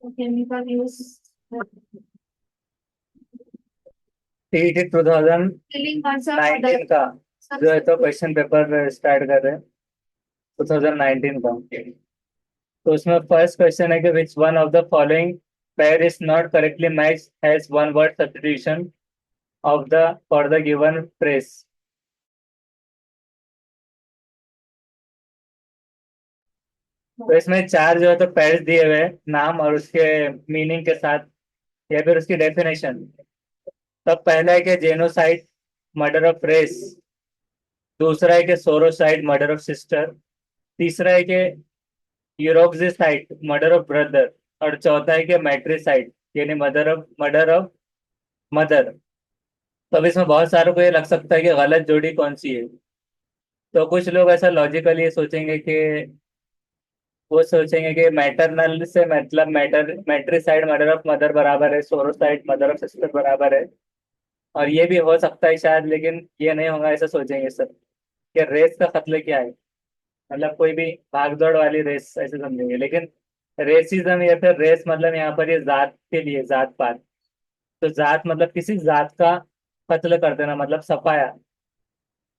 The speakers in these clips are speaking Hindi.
Chemical use TET 2019 killing answer का जो है तो क्वेश्चन पेपर स्टार्ट कर रहे हैं 2019 का। तो उसमें फर्स्ट क्वेश्चन है कि which one of the following pair is not correctly match has one word substitution of the for the given phrase. तो इसमें चार जो है तो पेयर्स दिए हुए हैं, नाम और उसके मीनिंग के साथ या फिर उसकी डेफिनेशन। तब पहला है कि जेनोसाइड मर्डर ऑफ रेस, दूसरा है कि सोरोसाइड मर्डर ऑफ सिस्टर, तीसरा है कि यूरोक्सिसाइड मर्डर ऑफ ब्रदर, और चौथा है कि मैट्रिसाइड यानी मर्डर ऑफ मदर। तो अब इसमें बहुत सारों को ये लग सकता है कि गलत जोड़ी कौन सी है। तो कुछ लोग ऐसा लॉजिकली सोचेंगे कि वो सोचेंगे कि मैटरनल से मतलब मैट्रिसाइड मर्डर ऑफ मदर बराबर है, सोरोसाइड मदर ऑफ सिस्टर बराबर है। और ये भी हो सकता है शायद, लेकिन ये नहीं होगा ऐसा सोचेंगे सब कि रेस का कत्ल क्या है, मतलब कोई भी भागदौड़ वाली रेस ऐसे समझेंगे। लेकिन रेसिज्म या फिर रेस मतलब यहाँ पर ये जात के लिए, जात पात। तो जात मतलब किसी जात का कत्ल कर देना, मतलब सफाया,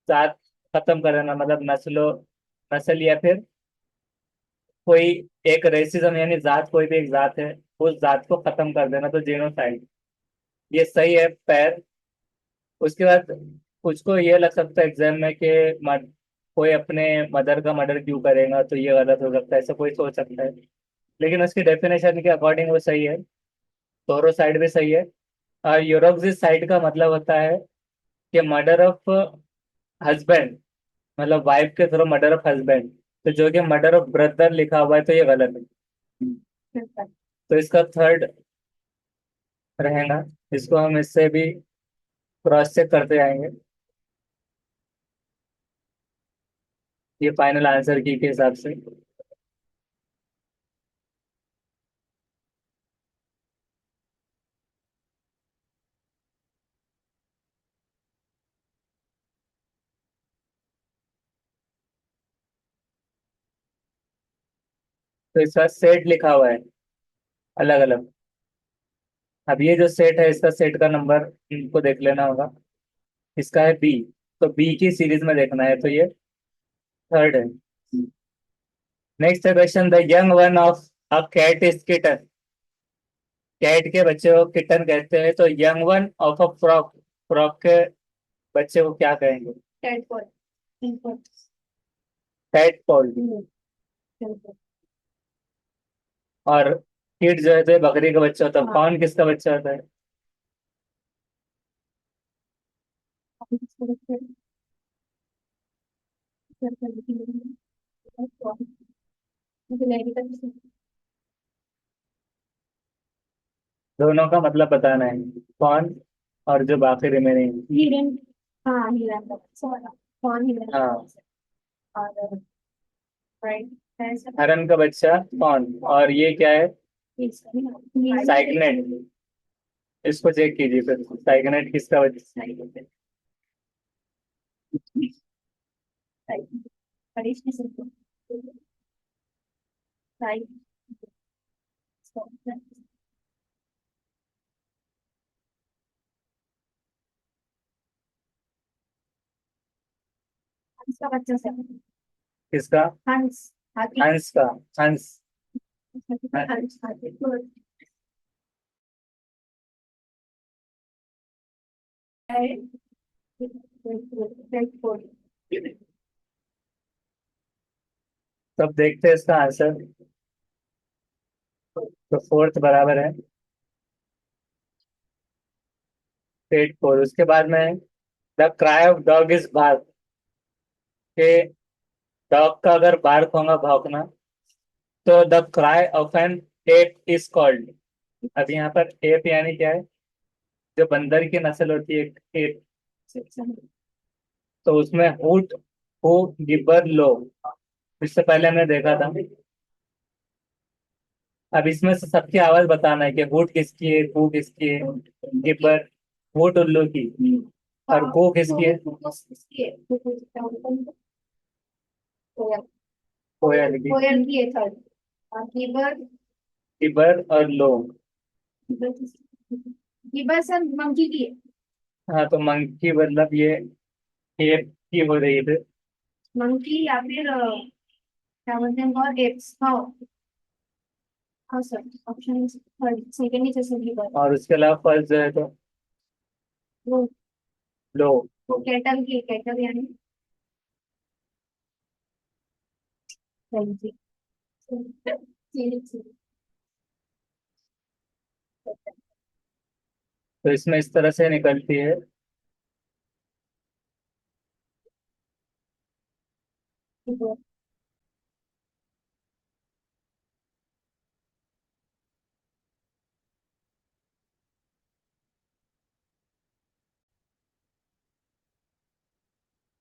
जात खत्म कर देना, मतलब नस्ल या फिर कोई एक रेसिज्म यानी जात, कोई भी एक जात है उस जात को खत्म कर देना, तो जीनोसाइड ये सही है पैर। उसके बाद कुछ को ये लग सकता है एग्जाम में कि कोई अपने मदर का मर्डर क्यों करेगा, तो ये गलत हो सकता है, ऐसा कोई सोच सकता है। लेकिन उसकी डेफिनेशन के अकॉर्डिंग वो सही है, तोरो साइड भी सही है। और यूरोक्सिस साइड का मतलब होता है कि मर्डर ऑफ हस्बैंड, मतलब वाइफ के थ्रू मर्डर ऑफ हस्बैंड। तो जो कि मर्डर ऑफ ब्रदर लिखा हुआ है तो ये गलत है। तो इसका थर्ड रहेगा, इसको हम इससे भी क्रॉस चेक करते जाएंगे ये फाइनल आंसर की के हिसाब से। तो इसका सेट लिखा हुआ है अलग अलग। अब ये जो सेट है इसका सेट का नंबर इनको देख लेना होगा। इसका है बी, तो बी की सीरीज में देखना है, तो ये थर्ड है। नेक्स्ट है question, the young one of a cat is kitten. Cat के बच्चे को किटन कहते हैं, तो young one of a frog, frog के बच्चे को क्या कहेंगे? टैडपोल। और किड जो है तो ये बकरी का बच्चा होता है, कौन किसका बच्चा होता है? दोनों का मतलब बताना है, कौन और जो बाकी रिमेनिंग। हिरन। हाँ हिरन का बच्चा। कौन हिरन का हाँ, बच्चा? और राइट ऐसा। हरन का बच्चा कौन, और ये क्या है? साइगनेट। इसको चेक कीजिए फिर, साइगनेट किसका बच्चा? इसका बच्चा से किसका? हंस। हाथी। हंस का। हंस। हंस हाथी। तब देखते हैं इसका आंसर। तो फोर्थ बराबर है, 8-4। उसके बाद में the cry of dog is bark, के डॉग का अगर बार्क होगा भौंकना, तो the cry of an ape is called. अब यहाँ पर एप यानी क्या है? जो बंदर की नस्ल होती है एप, तो उसमें हुट, हु, गिब्बर, लो, इससे पहले हमने देखा था। अब इसमें से सबकी आवाज बताना है कि हुट किसकी है, हु किसकी है, गिब्बर, हुट उल्लू की, और गो किसकी है? कोयल की। कोयल की है थर्ड। बाकी बर्ड गिबर और लो। गिबर सर मंकी की है। हाँ तो मंकी मतलब ये की हो रही है। मंकी या फिर क्या बोलते हैं और एप्स। हाँ हाँ सर, ऑप्शन सेकंड नीचे से गिबर। और उसके अलावा फर्स्ट जो है तो वो लो। वो कैटल की, कैटल यानी सही जी। चीनी चीनी। तो इसमें इस तरह से निकलती है।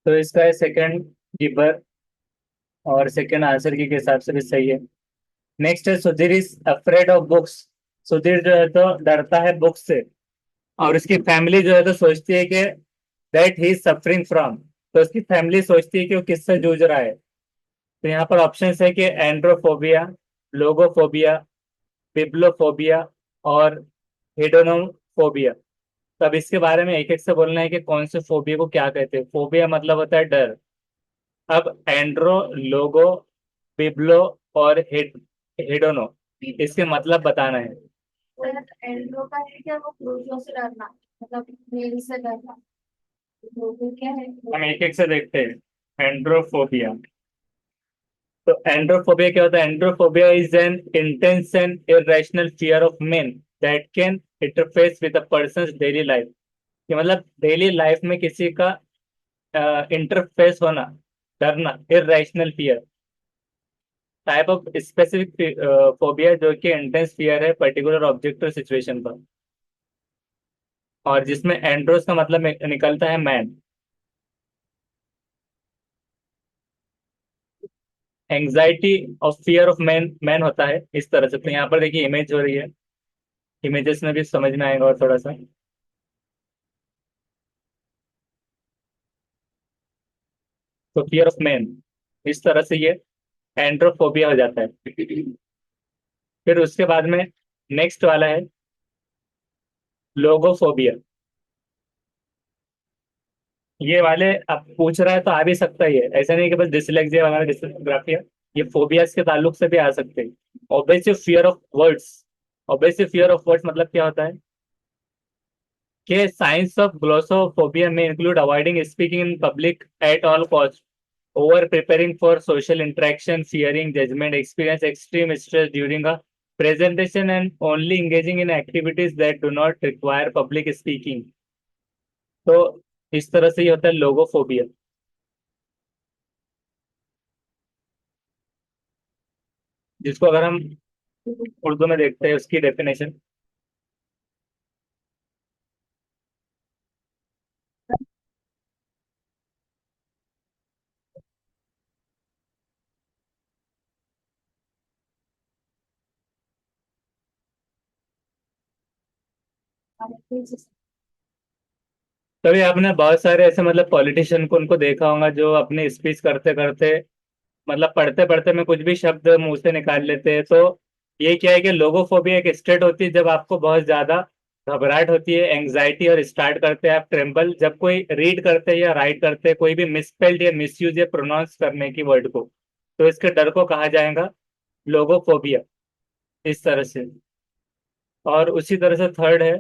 तो इसका है सेकंड गिबर, और सेकंड आंसर के हिसाब से भी सही है। नेक्स्ट है Sudhir is afraid of books. Sudhir जो है तो डरता है बुक्स से, और उसकी फैमिली जो है तो सोचती है कि that he is suffering from. तो उसकी फैमिली सोचती है कि वो किससे जूझ रहा है। तो यहाँ पर ऑप्शन है कि एंड्रोफोबिया, लोगोफोबिया, बिब्लोफोबिया और हेडोनोफोबिया। तो अब इसके बारे में एक एक से बोलना है कि कौन से फोबिया को क्या कहते हैं। फोबिया मतलब होता है डर। अब एंड्रो, लोगो, बिब्लो और हेडोनो, इसके मतलब बताना है। एंड्रो का है क्या, वो पुरुषों से डरना, मतलब मेल से डरना। लोगों क्या है हम एक एक से देखते हैं। एंड्रोफोबिया, तो एंड्रोफोबिया क्या होता है? Androphobia is an intense and irrational fear of men that can interface with a person's daily life. कि मतलब डेली लाइफ में किसी का इंटरफेस होना, डरना, irrational fear. Type of specific phobia जो कि इंटेंस फियर है पर्टिकुलर ऑब्जेक्ट और सिचुएशन पर। और जिसमें एंड्रोस का मतलब निकलता है मैन। एंग्जाइटी और फियर ऑफ मैन, मैन होता है इस तरह से। तो यहाँ पर देखिए इमेज हो रही है, इमेजेस में भी समझ में आएगा और थोड़ा सा। तो फियर ऑफ मैन, इस तरह से ये एंड्रोफोबिया हो जाता है। फिर उसके बाद में नेक्स्ट वाला है लोगोफोबिया। ये वाले अब पूछ रहा है तो आ भी सकता ही है, ऐसा नहीं कि बस डिसलेक्सिया वगैरह डिसग्राफिया, ये फोबियाज के ताल्लुक से भी आ सकते हैं। Obviously fear of words. Obviously fear of words मतलब क्या होता है कि साइंस ऑफ ग्लोसोफोबिया में include avoiding speaking in public at all cost, over preparing for social interaction, fearing judgment, experience extreme stress during a presentation, and only engaging in activities that do not require public speaking। तो इस तरह से ही होता है लोगोफोबिया, जिसको अगर हम उर्दू में देखते हैं उसकी डेफिनेशन। तभी आपने बहुत सारे ऐसे मतलब पॉलिटिशियन को उनको देखा होगा जो अपनी स्पीच करते करते, मतलब पढ़ते पढ़ते में कुछ भी शब्द मुंह से निकाल लेते हैं। तो ये क्या है कि लोगोफोबिया एक स्टेट होती है जब आपको बहुत ज्यादा घबराहट होती है, एंग्जाइटी, और स्टार्ट करते हैं आप ट्रेम्बल जब कोई रीड करते हैं या राइट करते हैं कोई भी मिसस्पेल्ड या मिसयूज या प्रोनाउंस करने की वर्ड को। तो इसके डर को कहा जाएगा लोगोफोबिया, इस तरह से। और उसी तरह से थर्ड है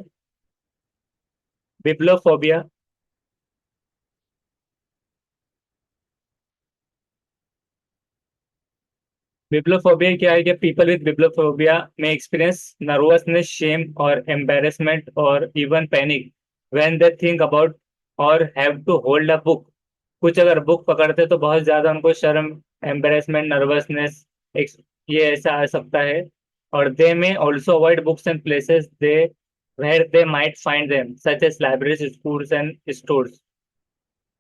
बिब्लोफोबिया। बिब्लोफोबिया क्या है कि पीपल विद बिब्लोफोबिया में एक्सपीरियंस नर्वसनेस, शेम और एम्बेरसमेंट और even panic when they think about or have to hold a book. कुछ अगर बुक पकड़ते तो बहुत ज्यादा उनको शर्म, एम्बेरसमेंट, नर्वसनेस, ये ऐसा आ सकता है। और they may also avoid books and places they where they might find them such as libraries, schools and stores.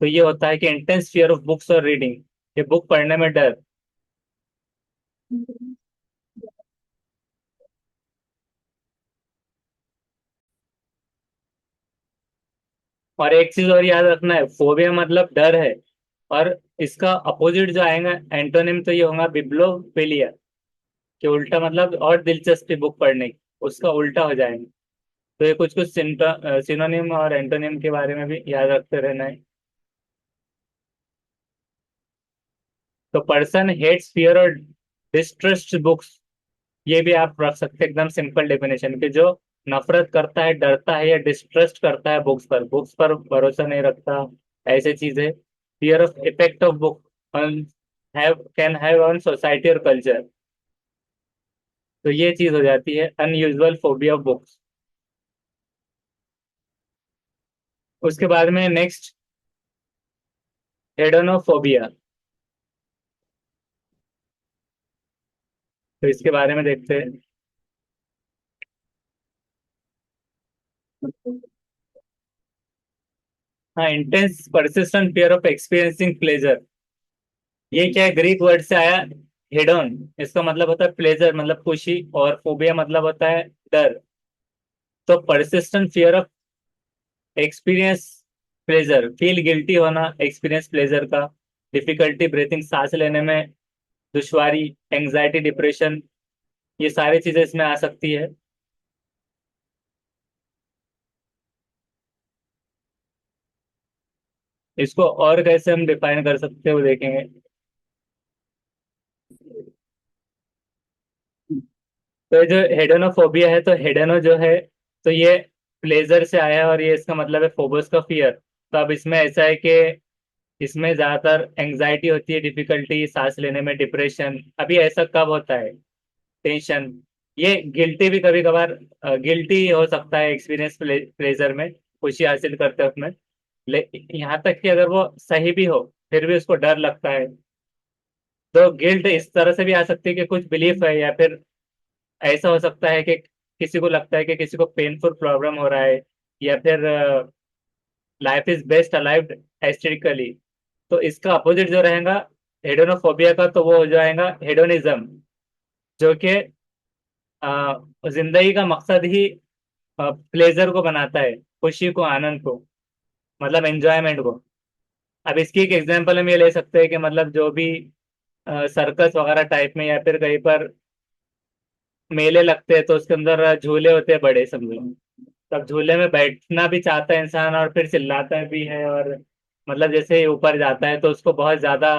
तो ये होता है कि इंटेंस फियर ऑफ बुक्स और रीडिंग, ये बुक पढ़ने में डर। और एक चीज और याद रखना है, फोबिया मतलब डर है, और इसका अपोजिट जो आएगा एंटोनिम तो ये होगा बिब्लोफिलिया। कि उल्टा मतलब और दिलचस्पी बुक पढ़ने की, उसका उल्टा हो जाएंगे। तो ये कुछ कुछ सिनोनिम और एंटोनिम के बारे में भी याद रखते रहना है। तो पर्सन हेट्स फियर और डिस्ट्रस्ट बुक्स, ये भी आप रख सकते हैं एकदम सिंपल डेफिनेशन कि जो नफरत करता है, डरता है या डिस्ट्रस्ट करता है बुक्स पर भरोसा नहीं रखता, ऐसे चीजें। Fear of effect of book on have can have on society और कल्चर, तो ये चीज हो जाती है अनयूजुअल फोबिया ऑफ बुक्स। उसके बाद में नेक्स्ट हेडोनोफोबिया, तो इसके बारे में देखते हैं। हाँ, intense persistent fear of experiencing pleasure, ये क्या है, ग्रीक वर्ड से आया हेडोन, इसका मतलब होता है प्लेजर मतलब खुशी, और फोबिया मतलब होता है डर। तो persistent fear of experience pleasure, feel guilty होना एक्सपीरियंस प्लेजर का, डिफिकल्टी ब्रीथिंग सांस लेने में, दुश्वारी, एंजाइटी, डिप्रेशन, ये सारी चीजें इसमें आ सकती है। इसको और कैसे हम डिफाइन कर सकते हैं वो देखेंगे। तो ये जो हेडोनोफोबिया है, तो हेडोनो जो है, तो ये प्लेजर से आया है और ये इसका मतलब है फोबोस का फियर। तो अब इसमें ऐसा है कि इसमें ज्यादातर एंजाइटी होती है, डिफिकल्टी सांस लेने में, डिप्रेशन। अभी ऐसा कब होता है, टेंशन, ये गिल्टी भी कभी कभार, गिल्टी हो सकता है एक्सपीरियंस प्लेजर में, खुशी हासिल करते वक्त में। यहाँ तक कि अगर वो सही भी हो फिर भी उसको डर लगता है। तो गिल्ट इस तरह से भी आ सकती है कि कुछ बिलीफ है, या फिर ऐसा हो सकता है कि किसी को लगता है कि किसी को पेनफुल प्रॉब्लम हो रहा है, या फिर लाइफ इज बेस्ट अलाइव्ड एस्थेटिकली। तो इसका अपोजिट जो रहेगा हेडोनोफोबिया का, तो वो हो जाएगा हेडोनिज्म, जो कि जिंदगी का मकसद ही प्लेजर को बनाता है, खुशी को, आनंद को, मतलब एंजॉयमेंट को। अब इसकी एक एग्जांपल हम ये ले सकते हैं कि मतलब जो भी सर्कस वगैरह टाइप में या फिर कहीं पर मेले लगते हैं, तो उसके अंदर झूले होते हैं बड़े समझो। तब झूले में बैठना भी चाहता है इंसान और फिर चिल्लाता भी है, और मतलब जैसे ही ऊपर जाता है तो उसको बहुत ज्यादा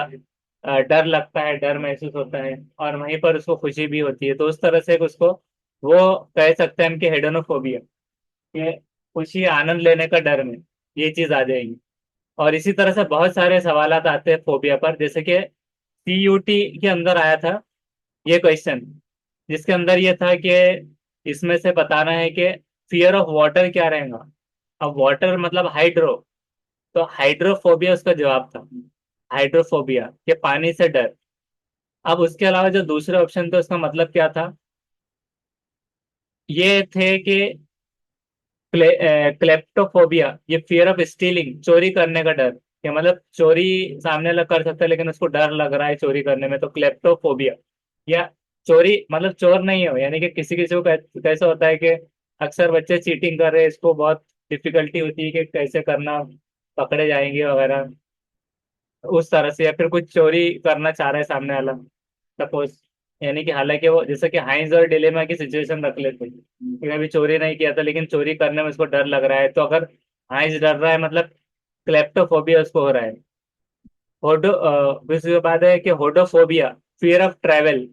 डर लगता है, डर महसूस होता है, और वहीं पर उसको खुशी भी होती है। तो उस तरह से उसको वो कह सकते हैं हम कि हेडोनोफोबिया, कि खुशी आनंद लेने का डर में ये चीज आ जाएगी। और इसी तरह से बहुत सारे सवालात आते हैं फोबिया पर, जैसे कि सीयूटी के अंदर आया था ये क्वेश्चन, जिसके अंदर ये था कि इसमें से बताना है कि फियर ऑफ वाटर क्या रहेगा। अब वाटर मतलब हाइड्रो, तो हाइड्रोफोबिया उसका जवाब था, हाइड्रोफोबिया के पानी से डर। अब उसके अलावा जो दूसरे ऑप्शन थे उसका मतलब क्या था, ये थे कि क्लेप्टोफोबिया, ये फियर ऑफ स्टीलिंग, चोरी करने का डर, कि मतलब चोरी सामने लग कर सकता है लेकिन उसको डर लग रहा है चोरी करने में, तो क्लेप्टोफोबिया। या चोरी मतलब चोर नहीं हो, यानी कि किसी किसी को कैसे होता है कि अक्सर बच्चे चीटिंग कर रहे हैं, इसको बहुत डिफिकल्टी होती है कि कैसे करना, पकड़े जाएंगे वगैरह, उस तरह से। या फिर कुछ चोरी करना चाह रहा है सामने वाला, सपोज, यानी कि हालांकि वो जैसे कि हाइंस और डिलेमा की सिचुएशन रख लेते हैं कि मैं भी चोरी नहीं किया था लेकिन चोरी करने में उसको डर लग रहा है, तो अगर हाइंस डर रहा है मतलब क्लेप्टोफोबिया उसको हो रहा है। होडो उसके बाद है कि होडोफोबिया, फियर ऑफ ट्रैवल,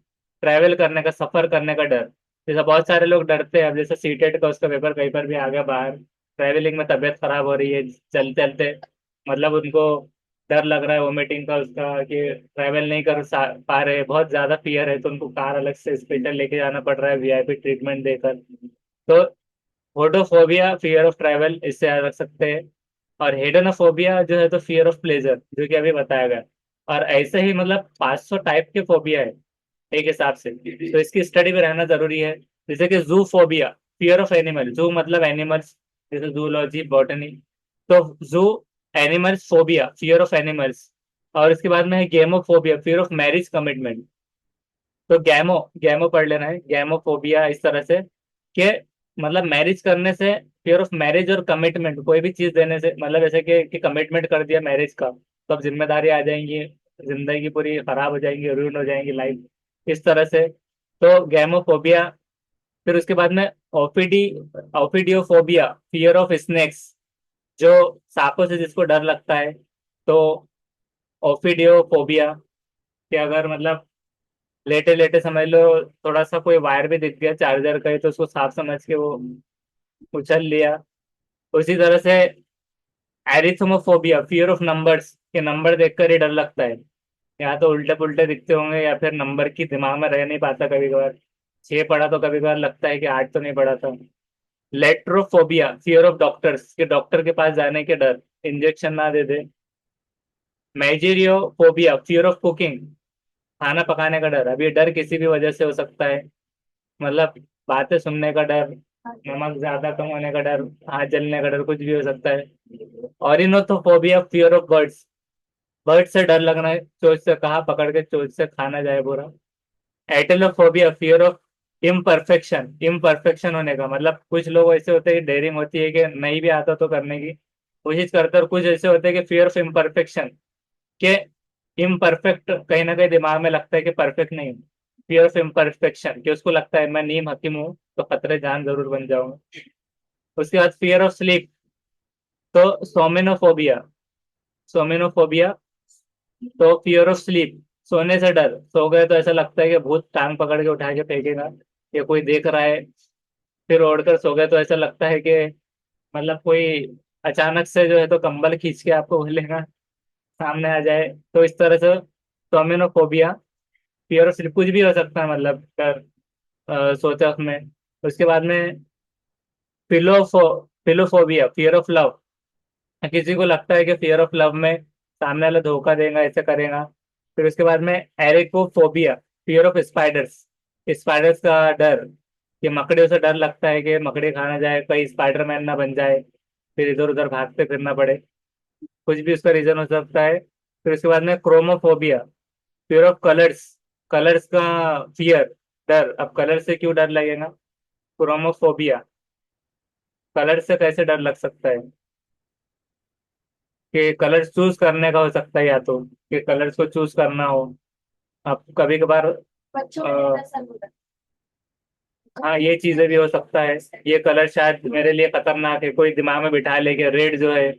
ट्रैवल करने का, सफर करने का डर। जैसे बहुत सारे लोग डरते हैं, अब जैसे सीटेट का उसका पेपर कहीं पर भी आ गया बाहर, ट्रैवलिंग में तबीयत खराब हो रही है चलते चलते, मतलब उनको डर लग रहा है वोमिटिंग का उसका, कि ट्रैवल नहीं कर पा रहे, बहुत ज्यादा फियर है, तो उनको कार अलग से हॉस्पिटल लेके जाना पड़ रहा है वीआईपी ट्रीटमेंट देकर। तो होडोफोबिया फियर ऑफ ट्रैवल, इससे याद रख सकते हैं। और हेडोनोफोबिया जो है तो फियर ऑफ प्लेजर, जो कि अभी बताया गया। और ऐसे ही मतलब 500 टाइप के फोबिया है एक हिसाब से, तो इसकी स्टडी में रहना जरूरी है। जैसे कि जू फोबिया, फियर ऑफ एनिमल, जू मतलब एनिमल्स, जैसे जूलॉजी, बॉटनी। तो जू animals phobia, fear of animals. और इसके बाद में है gamophobia, fear of marriage commitment. तो गैमो, गैमो पढ़ लेना है, गैमोफोबिया इस तरह से कि मतलब मैरिज करने से, फियर ऑफ मैरिज और कमिटमेंट, कोई भी चीज देने से, मतलब ऐसे कि कमिटमेंट कर दिया मैरिज का तो अब जिम्मेदारी आ जाएंगी, जिंदगी पूरी खराब हो जाएंगी, रूइन हो जाएंगी लाइफ, इस तरह से। तो गैमोफोबिया। फिर उसके बाद में ओपीडी ओपिडियोफोबिया, फियर ऑफ स्नेक्स, जो सांपों से जिसको डर लगता है। तो ओपिडियोफोबिया, कि अगर मतलब लेटे लेटे समझ लो, थोड़ा सा कोई वायर भी दिख गया चार्जर का ही, तो उसको सांप समझ के वो उछल लिया। उसी तरह से एरिथ्रोमोफोबिया, फियर ऑफ नंबर्स, के नंबर देखकर ही डर लगता है। या तो उल्टे पुल्टे दिखते होंगे, या फिर नंबर की दिमाग में रह नहीं पाता कभी कभार। 6 पढ़ा तो कभी कभार लगता है कि 8 तो नहीं पढ़ा था। लेट्रोफोबिया, फियर ऑफ डॉक्टर्स, के डॉक्टर के पास जाने के डर, इंजेक्शन ना दे दे। मैजेरियोफोबिया, फियर ऑफ कुकिंग, खाना पकाने का डर। अब ये डर किसी भी वजह से हो सकता है, मतलब बातें सुनने का डर, नमक ज्यादा कम होने का डर, हाथ जलने का डर, कुछ भी हो सकता है। ऑरिनोथोफोबिया, फियर ऑफ बर्ड्स, बर्ड से डर लगना है, चोंच से, कहा पकड़ के चोंच से खाना जाए बुरा। एटेलोफोबिया, फियर ऑफ इम्परफेक्शन, इम्परफेक्शन होने का मतलब, कुछ लोग ऐसे होते हैं, डेयरिंग होती है कि नहीं भी आता तो करने की कोशिश करते हैं, और कुछ ऐसे होते हैं कि फियर ऑफ इम्परफेक्शन, के इम्परफेक्ट कहीं ना कहीं दिमाग में लगता है कि परफेक्ट नहीं। फियर ऑफ इम्परफेक्शन, कि उसको लगता है मैं नीम हकीम हूँ तो खतरे जान जरूर बन जाऊंगा। उसके बाद फियर ऑफ स्लीप, तो सोमिनोफोबिया, सोमिनोफोबिया, तो फियर ऑफ स्लीप, सोने से डर, सो गए तो ऐसा लगता है कि भूत टांग पकड़ के उठा के फेंकेगा, या कोई देख रहा है। फिर ओढ़कर सो गए तो ऐसा लगता है कि मतलब कोई अचानक से जो है तो कंबल खींच के आपको बोलेगा, सामने आ जाए। तो इस तरह से सोमिनोफोबिया, फियर ऑफ स्लीप, कुछ भी हो सकता है मतलब डर सोते वक्त में। उसके बाद में फिलोफो फिलोफोबिया, फियर ऑफ लव, किसी को लगता है कि फियर ऑफ लव में सामने वाला धोखा देगा, ऐसे करेगा। फिर उसके बाद में एरिकोफोबिया, फियर ऑफ स्पाइडर्स, स्पाइडर्स का डर, कि मकड़ियों से डर लगता है कि मकड़ी खाना जाए, कहीं स्पाइडरमैन ना बन जाए, फिर इधर उधर भागते फिरना पड़े। कुछ भी उसका रीजन हो सकता है। फिर उसके बाद में क्रोमोफोबिया, फियर ऑफ कलर्स, कलर्स का फियर, डर। अब कलर से क्यों डर लगेगा? क्रोमोफोबिया, कलर से कैसे डर लग सकता है? कि कलर चूज करने का हो सकता है, या तो कि कलर्स को चूज करना हो। अब कभी कभार बच्चों में अ, कितना सर होता हाँ, ये चीजें भी हो सकता है। ये कलर शायद मेरे लिए खतरनाक है, कोई दिमाग में बिठा ले कि रेड जो है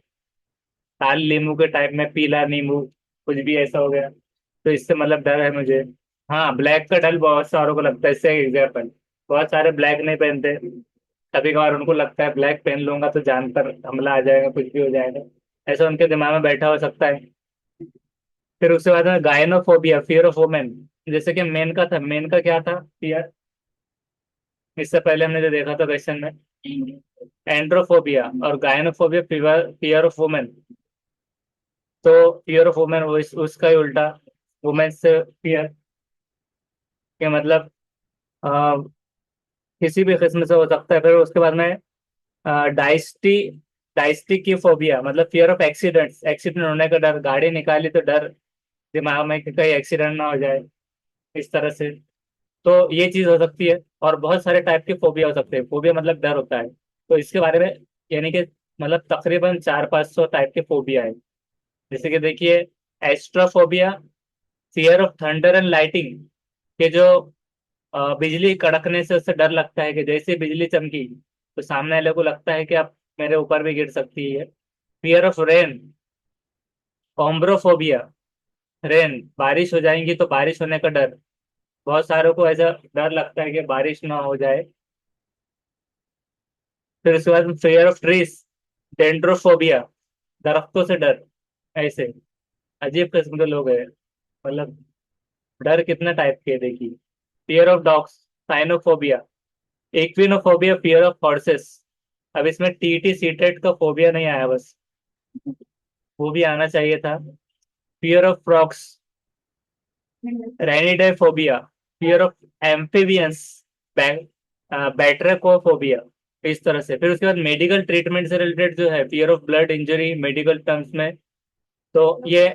लाल नींबू के टाइप में, पीला नींबू, कुछ भी ऐसा हो गया, तो इससे मतलब डर है मुझे। हाँ, ब्लैक का डर बहुत सारों को लगता है। इससे एग्जाम्पल, बहुत सारे ब्लैक नहीं पहनते, कभी कभार उनको लगता है ब्लैक पहन लूंगा तो जान पर हमला आ जाएगा, कुछ भी हो जाएगा, ऐसा उनके दिमाग में बैठा हो सकता है। फिर उसके बाद में गायनोफोबिया, फियर ऑफ वुमेन, जैसे कि मेन का था, मेन का क्या था फियर, इससे पहले हमने जो देखा था क्वेश्चन में, एंड्रोफोबिया और गायनोफोबिया, फियर ऑफ वुमेन। तो फियर ऑफ वुमेन उसका ही उल्टा, वुमेन से फियर, के मतलब अ, किसी भी किस्म से हो सकता है। फिर उसके बाद में डाइस्टी डाइस्टिक की फोबिया, मतलब फियर ऑफ एक्सीडेंट्स, एक्सीडेंट होने का डर, गाड़ी निकाली तो डर दिमाग में कि कहीं एक्सीडेंट ना हो जाए, इस तरह से। तो ये चीज हो सकती है। और बहुत सारे टाइप के फोबिया हो सकते हैं, फोबिया मतलब डर होता है, तो इसके बारे में यानी कि मतलब तकरीबन 400-500 टाइप के फोबिया है। जैसे कि देखिए, astrophobia, fear of thunder and lighting, के जो बिजली कड़कने से उससे डर लगता है कि जैसे ही बिजली चमकी तो सामने वाले को लगता है कि अब मेरे ऊपर भी गिर सकती है। फियर ऑफ रेन, ओम्ब्रोफोबिया, रेन, बारिश हो जाएंगी तो बारिश होने का डर, बहुत सारों को ऐसा डर लगता है कि बारिश ना हो जाए। फिर उसके बाद फेयर ऑफ ट्रीज, डेंड्रोफोबिया, दरख्तों से डर। ऐसे अजीब किस्म के लोग हैं, मतलब डर कितना टाइप के हैं, देखिए। Fear of dogs, cynophobia, equinophobia, fear of horses. अब इसमें टीटी सीटेड का फोबिया नहीं आया, बस वो भी आना चाहिए था। फियर ऑफ फ्रॉक्स, है। रेनिडाइफोबिया, फियर ऑफ एम्फीबियंस, बैट्रेकोफोबिया, इस तरह से। फिर उसके बाद मेडिकल ट्रीटमेंट से रिलेटेड जो है, fear of blood injury medical terms में, तो ये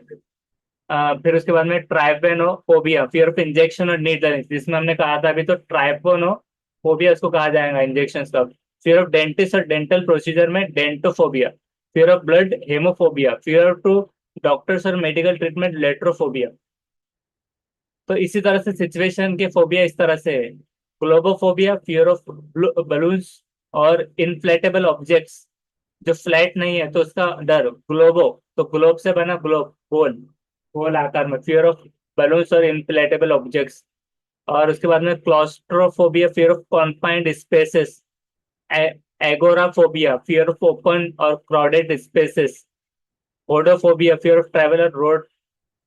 फिर उसके बाद में ट्राइपेनोफोबिया, फियर ऑफ इंजेक्शन और नीडल, जिसमें हमने कहा था अभी, तो ट्राइपोनोफोबिया उसको कहा जाएगा, इंजेक्शन का। फियर ऑफ डेंटिस्ट और डेंटल प्रोसीजर में dentophobia. Fear of blood, hemophobia. Fear to doctors और मेडिकल ट्रीटमेंट, लेट्रोफोबिया। तो इसी तरह से सिचुएशन के फोबिया इस तरह से है। ग्लोबोफोबिया, फियर ऑफ बलून्स और इन्फ्लेटेबल ऑब्जेक्ट्स। जो फ्लैट नहीं है तो उसका डर, ग्लोबो, तो ग्लोब से बना, ग्लोब गोल, गोल आकार में, फियर ऑफ बलून्स और इन्फ्लेटेबल ऑब्जेक्ट्स। और उसके बाद में claustrophobia, fear of confined spaces. Agoraphobia, fear of open और crowded spaces. Hodophobia, fear of traveller road.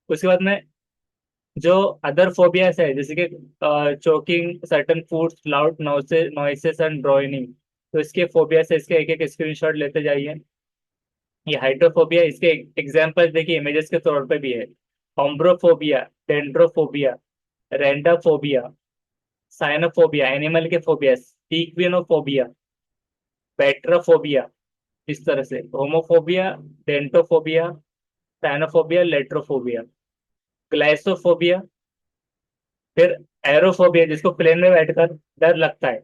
उसके बाद में जो अदर फोबियास है, जैसे कि choking certain foods, loud noises and drowning. तो इसके फोबियास है, इसके एक एक स्क्रीनशॉट लेते जाइए। ये हाइड्रोफोबिया, इसके एग्जांपल देखिए इमेजेस के तौर पे भी है। ऑम्ब्रोफोबिया, डेंड्रोफोबिया, रेंडाफोबिया, साइनोफोबिया, एनिमल के फोबियास, इक्विनोफोबिया, पेट्रोफोबिया। इस तरह से होमोफोबिया, डेंटोफोबिया, साइनोफोबिया, लेट्रोफोबिया, ग्लाइसोफोबिया। फिर एरोफोबिया, जिसको प्लेन में बैठकर डर लगता है,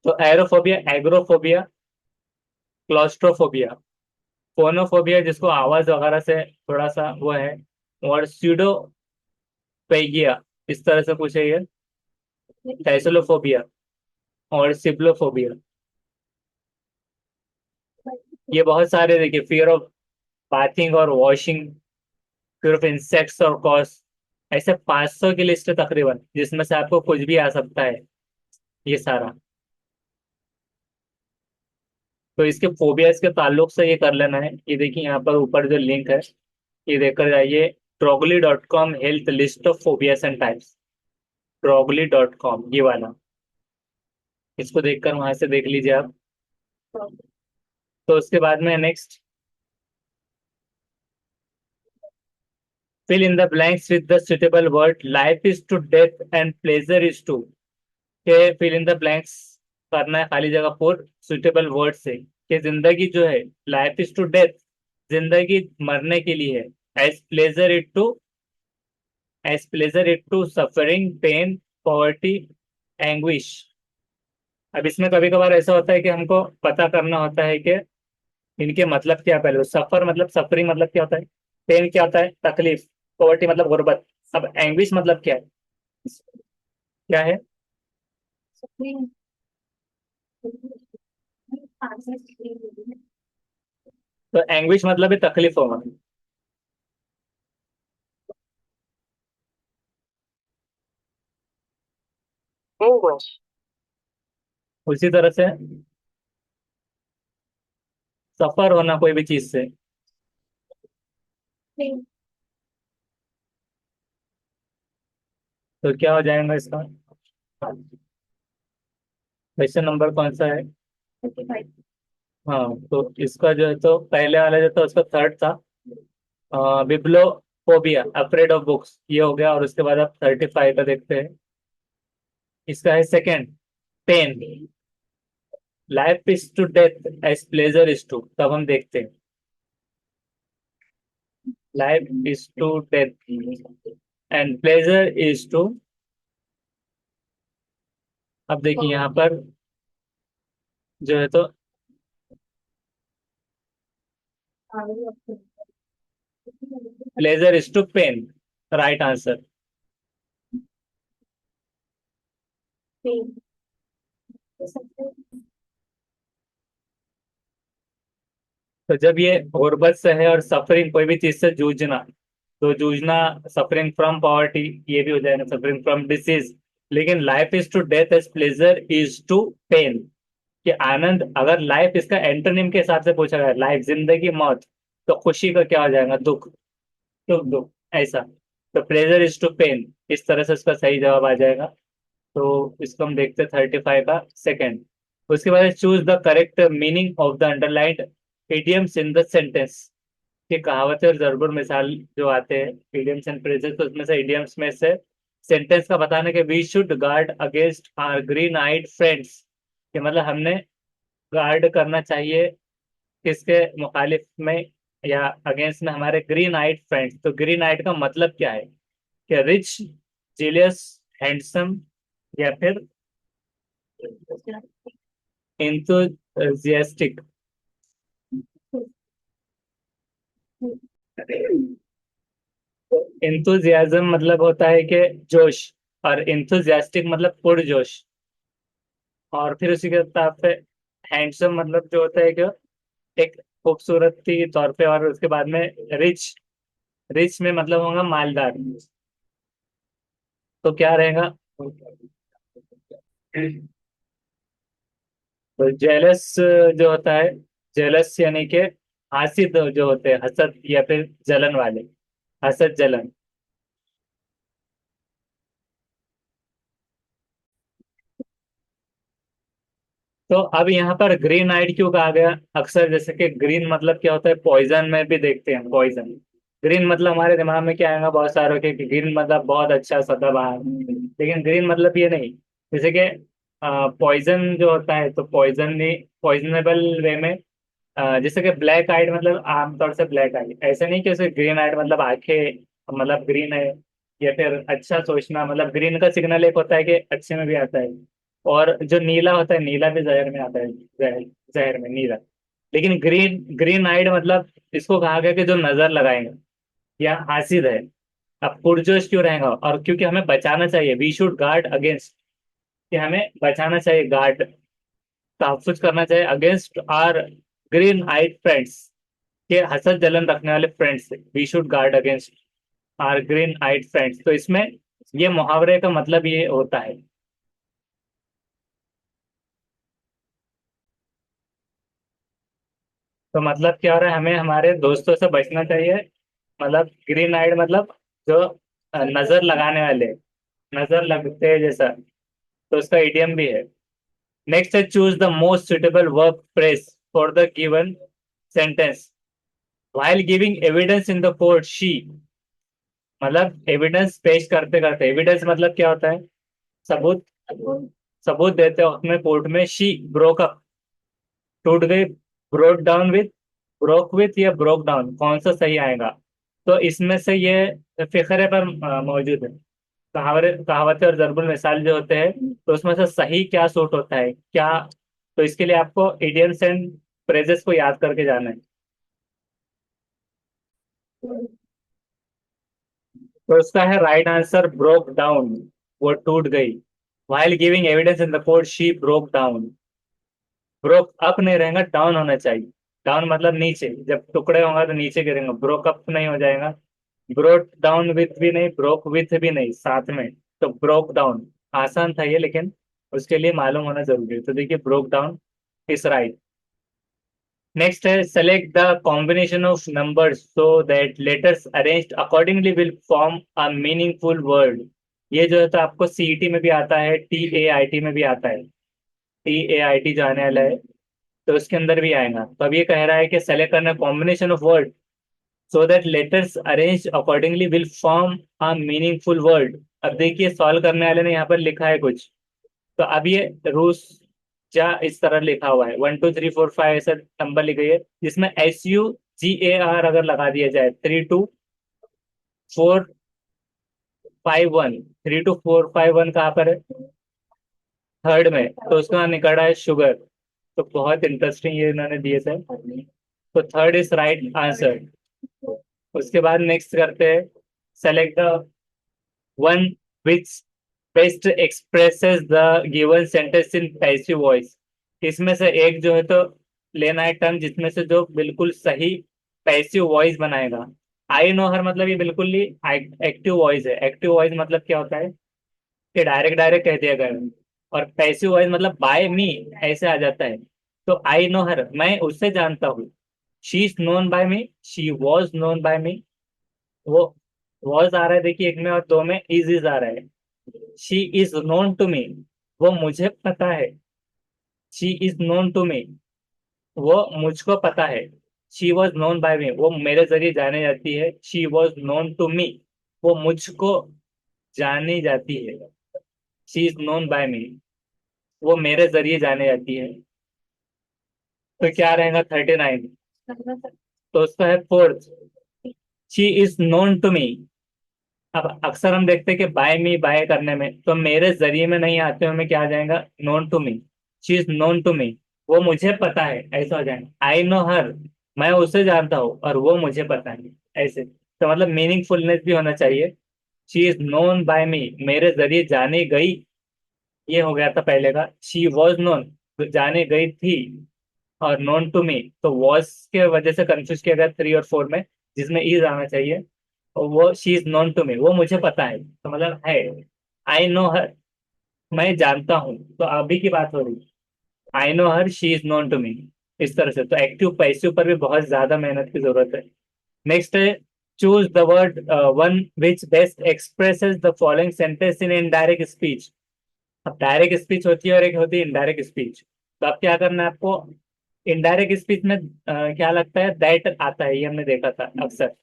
तो एरोफोबिया, एग्रोफोबिया, क्लॉस्ट्रोफोबिया, फोनोफोबिया, जिसको आवाज वगैरह से थोड़ा सा वो है, और स्यूडोपेगिया, इस तरह से कुछ है ये, थैसोलोफोबिया और सिब्लोफोबिया। ये बहुत सारे देखिए, फियर ऑफ बाथिंग और वॉशिंग, फियर ऑफ इंसेक्ट्स और कॉस। ऐसे 500 की लिस्ट है तकरीबन, जिसमें से आपको कुछ भी आ सकता है, ये सारा। तो इसके फोबियाज के ताल्लुक से ये कर लेना है। ये देखिए यहाँ पर ऊपर जो लिंक है, ये देखकर जाइए, ट्रोगली.com health list of phobias and types. ट्रोगली.com, ये वाला, इसको देखकर वहां से देख लीजिए आप। तो उसके बाद में next, fill in the blanks with the suitable word, life is to death and pleasure is to. के फिल इन द ब्लैंक्स करना है खाली जगह पर सुटेबल वर्ड से, कि जिंदगी जो है, लाइफ इज टू डेथ, जिंदगी मरने के लिए है। As pleasure it to, as pleasure it to suffering, pain, poverty, anguish. अब इसमें कभी कभार ऐसा होता है कि हमको पता करना होता है कि इनके मतलब क्या। पहले सफर मतलब, सफरिंग मतलब क्या होता है, पेन क्या होता है, तकलीफ, पॉवर्टी मतलब गुर्बत। अब एंग्विश मतलब क्या है, क्या है? Supreme. Answer supreme. तो एंग्विश मतलब है तकलीफ होना। English. उसी तरह से सफर होना कोई भी चीज से, Supreme. तो क्या हो जाएगा इसका? क्वेश्चन नंबर कौन सा है? 55. हाँ, तो इसका जो है, तो पहले वाला जो था उसका थर्ड था, बिब्लोफोबिया, अफ्रेड ऑफ बुक्स, ये हो गया। और उसके बाद आप 35 का देखते हैं। इसका है second, pain, life is to death as pleasure is to. तब हम देखते हैं, life is to death and pleasure is to. अब देखिए यहाँ पर जो है, तो pleasure is to pain, right answer. Pain. तो जब ये गुर्बत से है और सफरिंग, कोई भी चीज से जूझना, तो जूझना, सफरिंग फ्रॉम पॉवर्टी, ये भी हो जाएगा सफरिंग फ्रॉम डिसीज। लेकिन life is to death as pleasure is to pain, कि आनंद, अगर लाइफ इसका एंटोनिम के हिसाब से पूछा गया, लाइफ जिंदगी, मौत, तो खुशी का क्या हो जाएगा, दुख, सुख दुख, ऐसा। तो प्लेजर इज टू पेन, इस तरह से इसका सही जवाब आ जाएगा। तो इसको हम देखते हैं 35 का सेकंड। उसके बाद choose the correct meaning of the underlined idioms in the sentence. ये कहावतें और जरूर मिसाल जो आते हैं, इडियम्स एंड फ्रेजेस, तो उसमें से इडियम्स में से सेंटेंस का बताना कि we should guard against our green eyed friends, कि मतलब हमने गार्ड करना चाहिए किसके मुखालिफ में, या अगेंस्ट में, हमारे ग्रीन आइड फ्रेंड्स। तो ग्रीन आइड का मतलब क्या है, कि रिच, जीलियस, हैंडसम, या फिर इंथुजियास्टिक। इंथुजियाज्म मतलब होता है कि जोश, और इंथुजियास्टिक मतलब पुरजोश। और फिर उसी के साथ पे हैंडसम मतलब जो होता है कि एक खूबसूरती के तौर पे, और उसके बाद में रिच, रिच में मतलब होगा मालदार। तो क्या रहेगा? तो जेलस जो होता है, जेलस यानी कि हासिद जो होते हैं, हसद या फिर जलन वाले, हसद जलन। तो अब यहाँ पर ग्रीन आइड क्यों कहा गया? अक्सर जैसे कि ग्रीन मतलब क्या होता है, पॉइजन में भी देखते हैं पॉइजन। ग्रीन मतलब हमारे दिमाग में क्या आएगा बहुत सारों के, कि ग्रीन मतलब बहुत अच्छा सदाबहार, लेकिन ग्रीन मतलब ये नहीं। जैसे कि पॉइजन जो होता है, तो पॉइजन पॉइजनेबल वे में, जैसे कि ब्लैक आइड मतलब आमतौर से ब्लैक आइड, ऐसे नहीं कि उसे ग्रीन आइड मतलब आंखें मतलब ग्रीन है, या फिर अच्छा सोचना मतलब ग्रीन का सिग्नल एक होता है कि अच्छे में भी आता है। और जो नीला होता है, नीला भी जहर में आता है, जहर, जहर में नीला। लेकिन ग्रीन, ग्रीन आइड मतलब इसको कहा गया कि जो नजर लगाएंगे या हासिद है। अब पुरजोश क्यों रहेगा? और क्योंकि हमें बचाना चाहिए, वी शुड गार्ड अगेंस्ट, कि हमें बचाना चाहिए, गार्ड, तहफ्फुज करना चाहिए against our green eyed friends, के हसद जलन रखने वाले फ्रेंड्स से we should guard against our green eyed friends. तो इसमें ये मुहावरे का मतलब ये होता है। तो मतलब क्या हो रहा है, हमें हमारे दोस्तों से बचना चाहिए, मतलब ग्रीन आइड मतलब जो नजर लगाने वाले, नजर लगते हैं जैसा। तो उसका इडियम भी है। नेक्स्ट है, choose the most suitable verb phrase for the given sentence while giving evidence in the court she, मतलब एविडेंस पेश करते करते, एविडेंस मतलब क्या होता है, सबूत, सबूत देते वक्त में कोर्ट में, शी ब्रोक अप, टूट गई, broke down with, broke with या ब्रोक डाउन, कौन सा सही आएगा? तो इसमें से ये फिक्रे पर मौजूद है। कहावतें और जरबुल मिसाल जो होते हैं, तो उसमें से सही क्या सूट होता है क्या? तो इसके लिए आपको इडियम्स एंड फ्रेजेस को याद करके जाना है। तो उसका है राइट आंसर ब्रोक डाउन, वो टूट गई। while giving evidence in the court she broke down. Broke up नहीं रहेगा, डाउन होना चाहिए। डाउन मतलब नीचे, जब टुकड़े होंगे तो नीचे गिरेंगे, ब्रोक अप नहीं हो जाएगा। ब्रोक डाउन विथ भी नहीं, ब्रोक विथ भी नहीं, साथ में। तो ब्रोक डाउन आसान था ये, लेकिन उसके लिए मालूम होना जरूरी है। तो देखिए, broke down is right. Next है, select the combination of numbers so that letters arranged accordingly will form a meaningful word. ये जो है तो आपको सीईटी में भी आता है, TAIT में भी आता है। TAIT जो आने वाला है, तो उसके अंदर भी आएगा। तो अब ये कह रहा है कि सेलेक्ट करना combination of word so that letters arrange accordingly will form a meaningful word. अब देखिए, सॉल्व करने वाले ने यहाँ पर लिखा है कुछ। तो अब ये रूस जा इस तरह लिखा हुआ है, 1 2 3 4 5 ऐसा नंबर लिखे है, जिसमें SUGAR अगर लगा दिया जाए, 3 2 4 5 1, 3 2 4 5 1 कहाँ पर है? थर्ड में। तो उसका निकला है शुगर। तो बहुत इंटरेस्टिंग ये इन्होंने दिए थे। तो थर्ड इज राइट आंसर। उसके बाद नेक्स्ट करते हैं, select the one which best expresses the given sentence in passive voice. इसमें से एक जो है तो लेना है टर्म जिसमें से जो बिल्कुल सही पैसिव वॉइस बनाएगा। आई नो हर मतलब ये बिल्कुल ही एक्टिव वॉइस है। एक्टिव वॉइस मतलब क्या होता है, कि डायरेक्ट डायरेक्ट कह दिया गया। और पैसिव वॉइस मतलब बाय मी ऐसे आ जाता है। तो आई नो हर, मैं उससे जानता हूँ। She is known by me, she was known by me. वो वॉज आ रहा है देखिए एक में, और दो में इज आ रहा है। She is known to me, वो मुझे पता है। She is known to me, वो मुझको पता है। She was known by me, वो मेरे जरिए जाने जाती है। She was known to me, वो मुझको जानी जाती है। She is known by me, वो मेरे जरिए जाने जाती है। तो क्या रहेगा 39? तो उसका है fourth, she is known to me. अब अक्सर हम देखते हैं कि बाय मी, बाय करने में तो मेरे जरिए में नहीं आते हुए में क्या आ जाएगा, known to me. She is known to me, वो मुझे पता है, ऐसा हो जाएगा। आई नो हर, मैं उसे जानता हूँ और वो मुझे पता है, ऐसे। तो मतलब मीनिंगफुलनेस भी होना चाहिए। शी इज नोन बाय मी, मेरे जरिए जानी गई, ये हो गया था पहले का। शी वॉज नोन, तो जाने गई थी। और नोन टू मी, तो वॉज के वजह से कंफ्यूज किया गया 3 और 4 में, जिसमें इज आना चाहिए। और वो she is known to me, वो मुझे पता है, तो मतलब है। आई नो हर, मैं जानता हूँ, तो अभी की बात हो रही। I know her, she is known to me. इस तरह से तो एक्टिव पैसिव पर भी बहुत ज्यादा मेहनत की जरूरत है। नेक्स्ट है, choose the word one which best expresses the following sentence in indirect speech. अब डायरेक्ट स्पीच होती है और एक होती है इनडायरेक्ट स्पीच। तो अब क्या करना है आपको, इनडायरेक्ट स्पीच में क्या लगता है, दैट आता है, ये हमने देखा था अक्सर।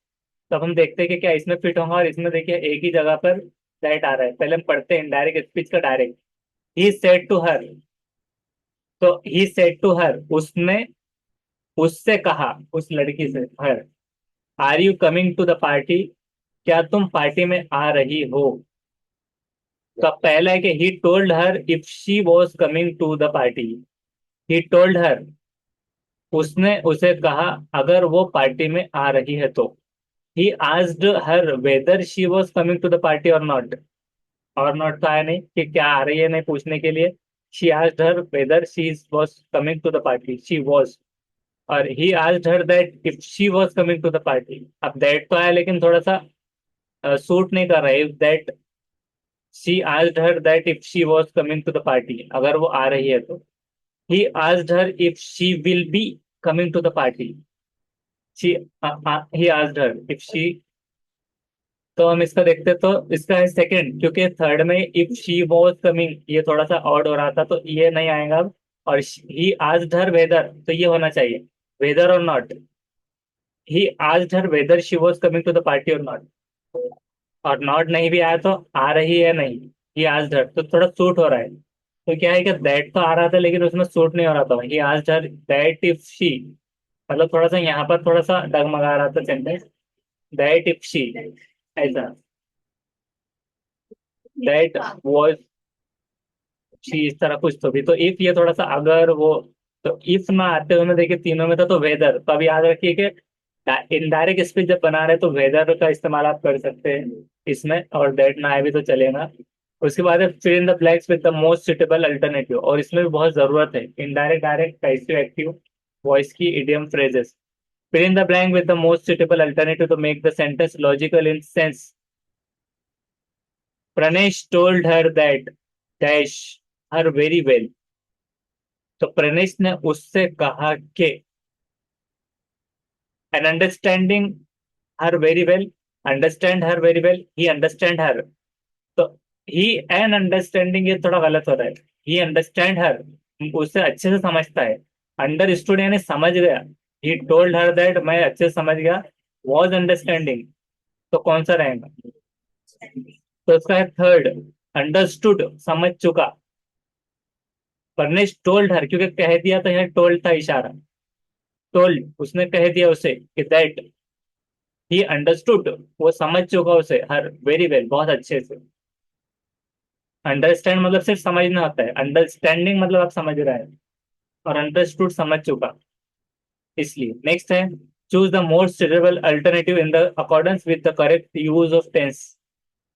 तब हम देखते हैं कि क्या इसमें फिट होगा, और इसमें देखिए एक ही जगह पर दैट आ रहा है। पहले हम पढ़ते हैं इनडायरेक्ट स्पीच का direct. He said to her, तो ही सेड टू हर, उसने उससे कहा, उस लड़की से, her. Are you coming to the party, क्या तुम पार्टी में आ रही हो। तो अब पहला है कि he told her if she was coming to the party. He told her, उसने उसे कहा अगर वो पार्टी में आ रही है तो। He asked her whether she was coming to the party or not. Or not तो आया नहीं कि क्या आ रही है, नहीं पूछने के लिए। She asked her whether she was coming to the party, she was. और he asked her that if she was coming to the party. अब दैट तो आया लेकिन थोड़ा सा सूट नहीं कर रहा है। If that, she asked her that if she was coming to the party, अगर वो आ रही है तो। He asked her if she will be coming to the party. She, he asked her if she. तो हम इसका देखते, तो इसका है सेकंड, क्योंकि थर्ड में इफ शी वॉज कमिंग ये थोड़ा सा ऑड हो रहा था, तो ये नहीं आएगा अब। और ही आस्क्ड हर वेदर, तो ये होना चाहिए, whether or not. He asked her whether she was coming to the party or not. Or not नहीं भी आया तो आ रही है नहीं, ही आस्क्ड हर, तो थोड़ा सूट हो रहा है। तो क्या है कि दैट तो आ रहा था लेकिन उसमें सूट नहीं हो रहा था, ही asked her that if she, मतलब थोड़ा सा यहाँ पर थोड़ा सा डगमगा रहा था सेंटेंस। दैट इफ शी, ऐसा। दैट वॉज शी, इस तरह कुछ तो भी। तो इफ ये थोड़ा सा अगर वो, तो इफ ना आते हुए में देखिए तीनों में था तो वेदर। तो अब याद रखिए कि इनडायरेक्ट स्पीच जब बना रहे तो वेदर का इस्तेमाल आप कर सकते हैं इसमें, और दैट ना आए भी तो चलेगा। उसके बाद है fill in the blanks with the most suitable alternative, और इसमें भी बहुत जरूरत है indirect, direct, passive, active voice की idiom phrases. Fill in the blank with the most suitable alternative to make the sentence logical in sense. Pranesh told her that dash her very well. तो प्रणेश ने उससे कहा कि, an understanding her very well, understand her very well, he understand her. तो ही एन अंडरस्टैंडिंग ये थोड़ा गलत हो रहा है। ही अंडरस्टैंड हर, उससे अच्छे से समझता है। अंडरस्टूड यानी समझ गया। ही टोल्ड हर दैट, मैं अच्छे से समझ गया। वॉज अंडरस्टैंडिंग, तो कौन सा रहेगा, तो उसका है थर्ड, अंडरस्टूड, समझ चुका। परनेश टोल्ड हर, क्योंकि कह दिया तो यहाँ टोल्ड था इशारा। टोल्ड, उसने कह दिया उसे कि दैट ही अंडरस्टूड, वो समझ चुका उसे, हर वेरी वेल, बहुत अच्छे से। अंडरस्टैंड मतलब सिर्फ समझना होता है, अंडरस्टैंडिंग मतलब आप समझ रहे हैं, और अंडरस्टूड समझ चुका। इसलिए नेक्स्ट है, choose the most suitable alternative in the accordance with the correct use of tense.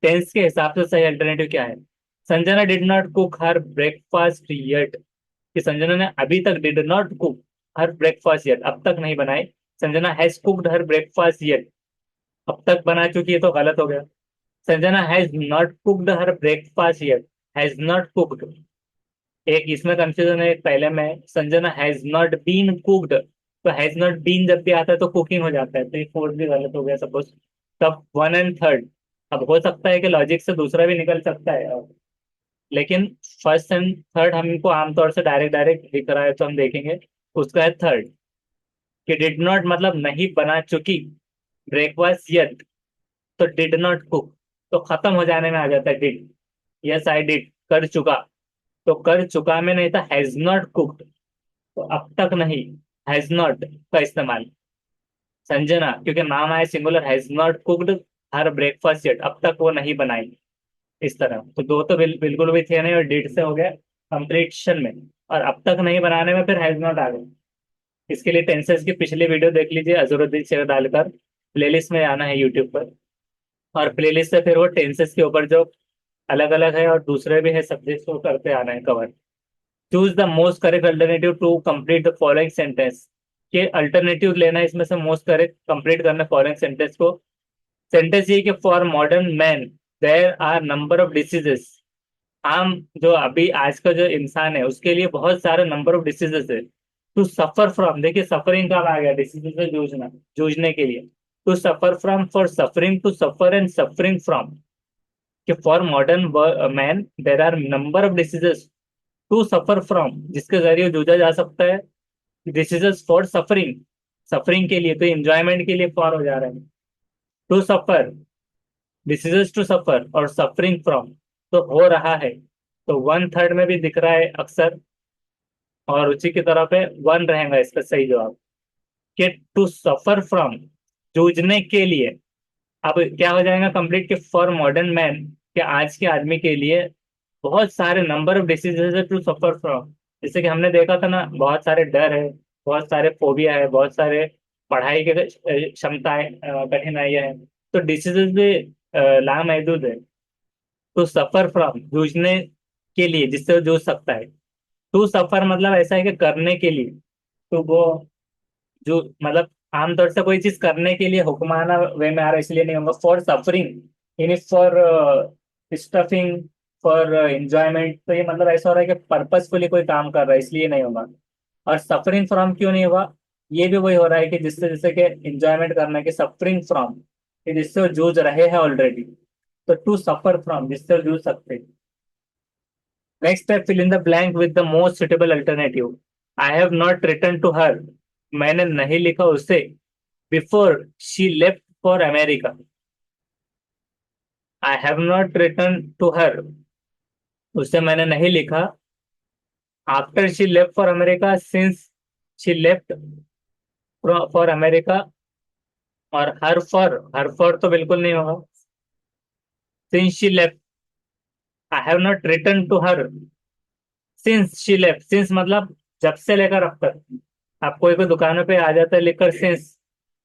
Tense के हिसाब से सही अल्टरनेटिव क्या है। Sanjana did not cook her breakfast yet, कि संजना ने अभी तक did not cook her breakfast yet, अब तक नहीं बनाई। Sanjana has cooked her breakfast yet, अब तक बना चुकी है, तो गलत हो गया। Sanjana has not cooked her breakfast yet, has not cooked. एक इसमें कंफ्यूजन है, एक पहले में Sanjana has not been cooked, तो हैज नॉट बीन जब भी आता है तो कुकिंग हो जाता है, तो ये फोर्थ भी गलत हो गया सपोज। तब वन एंड थर्ड, अब हो सकता है कि लॉजिक से दूसरा भी निकल सकता है, लेकिन फर्स्ट एंड थर्ड हमको आमतौर से डायरेक्ट डायरेक्ट दिख रहा है, तो हम देखेंगे। उसका है थर्ड, कि डिड नॉट मतलब नहीं बना चुकी, ब्रेकफास्ट यत, तो डिड नॉट कुक, तो खत्म हो जाने में आ जाता है डिड। यस आई डिड, कर चुका, तो कर चुका में नहीं था हैज नॉट कुक्ड, तो अब तक नहीं, हैज नॉट का इस्तेमाल। संजना, क्योंकि नाम आया singular, has not cooked her breakfast yet, अब तक वो नहीं बनाई। इस तरह तो दो तो बिल्कुल भी थे नहीं, और डिड से हो गया कंप्लीशन में। और अब तक नहीं बनाने में फिर हैज नॉट आ गया। इसके लिए टेंसेस की पिछली वीडियो देख लीजिए, अजरुद्दीन शेख डालकर, प्लेलिस्ट में आना है यूट्यूब पर, और प्लेलिस्ट से फिर वो टेंसेस के ऊपर जो अलग अलग है और दूसरे भी है सब्जेक्ट्स को करते आना है cover. Choose the most correct alternative to complete the following sentence. के अल्टरनेटिव लेना है इसमें से मोस्ट करेक्ट कंप्लीट करना फॉलोइंग सेंटेंस को। सेंटेंस ये कि for modern man there are number of diseases. आम जो अभी आज का जो इंसान है उसके लिए बहुत सारे नंबर ऑफ डिसीजेस है। टू सफर फ्रॉम, देखिए सफरिंग कब आ गया, डिसीजेस से जूझना, जूझने के लिए। To suffer from, for suffering, to suffer and suffering from. कि for modern man there are number of diseases to suffer from, जिसके जरिए जूझा जा सकता है। डिसीजेस फॉर सफरिंग, सफरिंग के लिए, तो एंजॉयमेंट के लिए फॉर हो जा रहा है। To suffer, diseases to suffer, और सफरिंग फ्रॉम, तो हो रहा है। तो वन थर्ड में भी दिख रहा है अक्सर, और उसी की तरफ है वन रहेगा इसका सही जवाब। कि टू सफर फ्रॉम, जूझने के लिए। अब क्या हो जाएगा कंप्लीट, कि फॉर मॉडर्न मैन, कि आज के आदमी के लिए बहुत सारे नंबर ऑफ डिसीजेज है टू सफर फ्रॉम। जैसे कि हमने देखा था ना, बहुत सारे डर है, बहुत सारे फोबिया है, बहुत सारे पढ़ाई के क्षमताएं, कठिनाइयां हैं। तो डिसीजेज भी लामहदूद है। टू सफर फ्रॉम, जूझने के लिए, जिससे वो जूझ सकता है। टू सफर मतलब ऐसा है कि करने के लिए। तो वो जो मतलब आमतौर से कोई चीज करने के लिए हुक्माना वे में आ रहा है इसलिए नहीं होगा। फॉर सफरिंग यानी फॉर स्टफिंग, फॉर एंजॉयमेंट, तो ये मतलब ऐसा हो रहा है कि पर्पसफुली कोई काम कर रहा है इसलिए नहीं होगा। और सफरिंग फ्रॉम क्यों नहीं होगा, ये भी वही हो रहा है कि जिससे जैसे कि एंजॉयमेंट करना है, कि सफरिंग फ्रॉम, कि जिससे वो जूझ रहे हैं ऑलरेडी। तो टू सफर फ्रॉम, जिससे वो जूझ सकते हैं। नेक्स्ट है fill in the blank with the most suitable alternative. I have not written to her, मैंने नहीं लिखा उसे। Before she left for America, I have not written to her, उसे मैंने नहीं लिखा। After she left for America, since she left for America, और हर फॉर तो बिल्कुल नहीं होगा। Since she left, I have not written to her since she left. Since मतलब जब से लेकर अब तक। आप कोई कोई दुकानों पे आ जाता है लिखकर सिंस।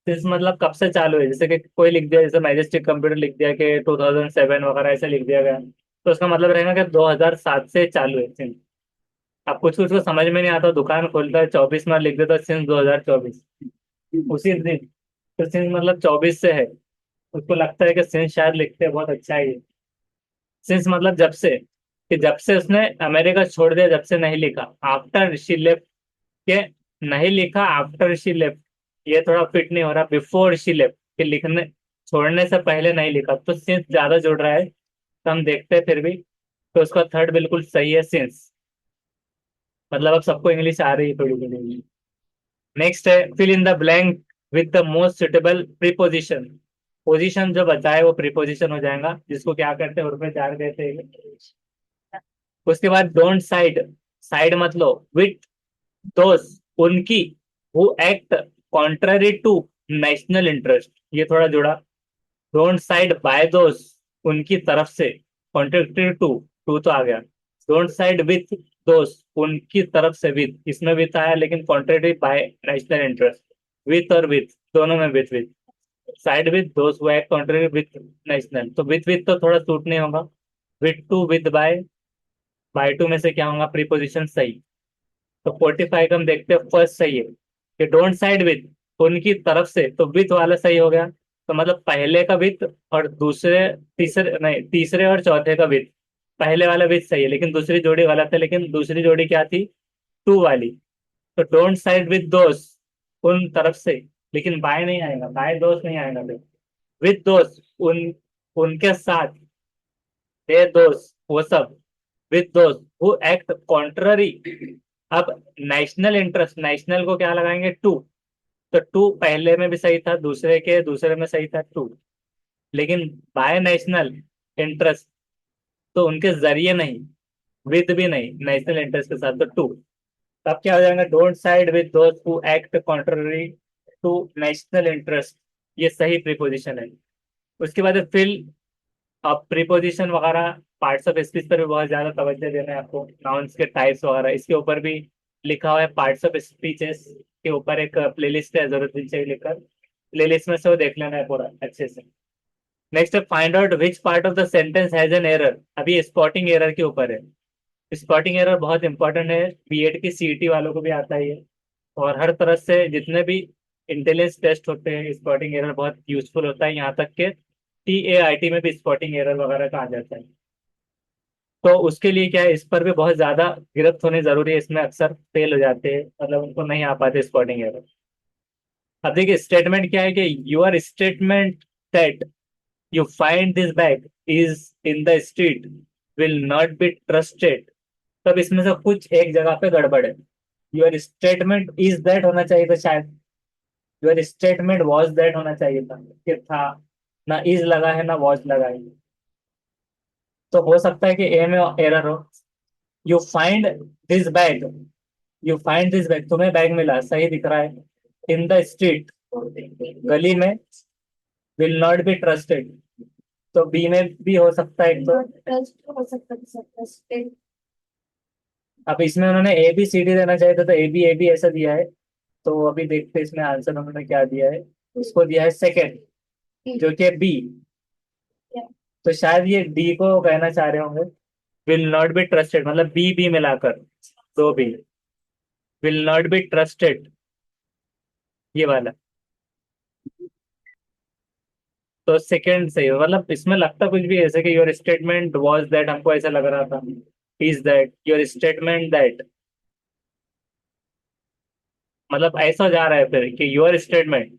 सिंस मतलब कब से चालू है, जैसे कि कोई लिख दिया, जैसे मैजेस्टिक कंप्यूटर लिख दिया कि 2007 वगैरह ऐसे लिख दिया गया, तो उसका मतलब रहेगा कि 2007 से चालू है सिंस। अब कुछ कुछ को समझ में नहीं आता, दुकान खोलता है 24 में लिख देता है सिंस 2024 उसी दिन। तो सिंस मतलब 24 से है, उसको लगता है कि सिंस शायद लिखते हैं बहुत अच्छा है ये। सिंस मतलब जब से, कि जब से उसने अमेरिका छोड़ दिया, जब से नहीं लिखा। आफ्टर शी लेफ्ट, के नहीं लिखा आफ्टर शी लेफ्ट, ये थोड़ा फिट नहीं हो रहा। बिफोर शी लेफ्ट, कि लिखने, छोड़ने से पहले नहीं लिखा, तो सिंस ज्यादा जुड़ रहा है, तो हम देखते हैं फिर भी। तो उसका थर्ड बिल्कुल सही है, सिंस। मतलब अब सबको इंग्लिश आ रही है थोड़ी थोड़ी। नेक्स्ट है fill in the blank with the most suitable preposition. Position जो बचा है वो प्रीपोजिशन हो जाएगा, जिसको क्या करते हैं उर्मे चार कहते हैं। उसके बाद डोंट साइड, साइड मतलब विथ दोस, उनकी, who act contrary to national interest, ये थोड़ा जुड़ा। डोंट साइड बाय दोस, उनकी तरफ से, कॉन्ट्ररी टू, टू तो आ गया। डोंट साइड विथ दोस, उनकी तरफ से, विथ, इसमें विथ आया लेकिन contrary by national interest. With और विथ दोनों में with with. Side with those who act contrary with national, तो विथ तो थोड़ा सूट नहीं होगा। With to, with by to में से क्या होगा प्रीपोजिशन सही। तो 45 का हम देखते हैं फर्स्ट सही है, कि डोंट साइड विथ, उनकी तरफ से, तो विथ वाला सही हो गया। तो मतलब पहले का विथ और दूसरे, तीसरे नहीं, तीसरे और चौथे का विथ। पहले वाला विथ सही है लेकिन दूसरी जोड़ी गलत है, लेकिन दूसरी जोड़ी क्या थी, टू वाली। तो डोंट साइड विथ दोस्त, उन तरफ से, लेकिन बाय नहीं आएगा, बाय दोस्त नहीं आएगा फिर। विथ दोस्त, उनके साथ, दे दोस्त वो सब, विथ दोस्त हु एक्ट कॉन्ट्ररी। अब नेशनल इंटरेस्ट, नेशनल को क्या लगाएंगे, टू। तो टू पहले में भी सही था, दूसरे के दूसरे में सही था टू, लेकिन बाय नेशनल इंटरेस्ट, तो उनके जरिए नहीं, विद भी नहीं, नेशनल इंटरेस्ट के साथ, तो टू। तब क्या हो जाएगा, don't side with those who act contrary to national interest, ये सही प्रीपोजिशन है। उसके बाद फिल, अब प्रीपोजिशन वगैरह पार्ट्स ऑफ स्पीच पर भी बहुत ज्यादा तवज्जो देना है आपको। नाउन्स के टाइप्स वगैरह इसके ऊपर भी लिखा हुआ है, पार्ट्स ऑफ स्पीचेस के ऊपर एक प्लेलिस्ट है जरूरत चाहिए लेकर। प्लेलिस्ट में से वो देख लेना है पूरा अच्छे से। नेक्स्ट है find out which part of the sentence has an error. अभी स्पॉटिंग एरर के ऊपर है। स्पॉटिंग एरर बहुत इंपॉर्टेंट है, बीएड की सीईटी वालों को भी आता ही है, और हर तरह से जितने भी इंटेलिजेंस टेस्ट होते हैं स्पॉटिंग एरर बहुत यूजफुल होता है, यहाँ तक के टीएआईटी में भी स्पॉटिंग एरर वगैरह का आ जाता है। तो उसके लिए क्या है, इस पर भी बहुत ज्यादा गिरफ्त होनी जरूरी है, इसमें अक्सर फेल हो जाते हैं, मतलब उनको नहीं आ पाते स्पॉटिंग एरर। अब देखिए स्टेटमेंट क्या है कि your statement that you find this bag is in the street will not be trusted. तब इसमें से कुछ एक जगह पे गड़बड़ है। योर स्टेटमेंट इज दैट होना चाहिए था शायद, योर स्टेटमेंट वॉज दैट होना चाहिए था, कि था, ना इज लगा है ना वॉज लगा है। तो हो सकता है कि ए में एरर हो। You find this bag, you find this bag, तुम्हें बैग मिला सही दिख रहा है, इन द स्ट्रीट, गली में, विल नॉट बी ट्रस्टेड, तो बी में भी हो सकता है एक तो। ट्रस्ट हो सकता है सर, ट्रस्टेड। अब इसमें उन्होंने ए बी सी डी देना चाहिए था, तो ए बी ऐसा दिया है। तो अभी देखते हैं इसमें आंसर उन्होंने क्या दिया है। उसको दिया है सेकंड, जो कि बी। तो शायद ये डी को कहना चाह रहे होंगे, विल नॉट बी ट्रस्टेड, मतलब बी बी मिलाकर दो be, will not be trusted, ये वाला। तो सेकंड सही है, मतलब इसमें लगता कुछ भी है, जैसे कि योर स्टेटमेंट वाज दैट, हमको ऐसा लग रहा था, is that your statement that, मतलब ऐसा जा रहा है फिर कि your statement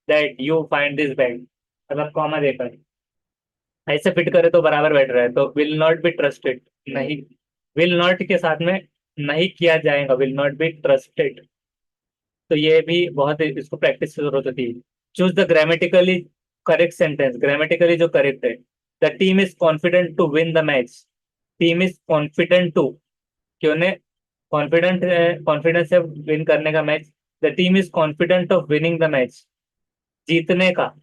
that you find this bag, मतलब कॉमा देकर ऐसे फिट करे तो बराबर बैठ रहा है। तो विल नॉट बी ट्रस्टेड, नहीं, विल नॉट के साथ में नहीं किया जाएगा, विल नॉट बी ट्रस्टेड। तो ये भी बहुत, इसको प्रैक्टिस की जरूरत होती है। Choose the grammatically correct sentence, grammatically जो करेक्ट है। The team is confident to win the match, team is confident to, क्यों ने कॉन्फिडेंट है, कॉन्फिडेंस है विन करने का match. The team is confident of winning the match, जीतने का।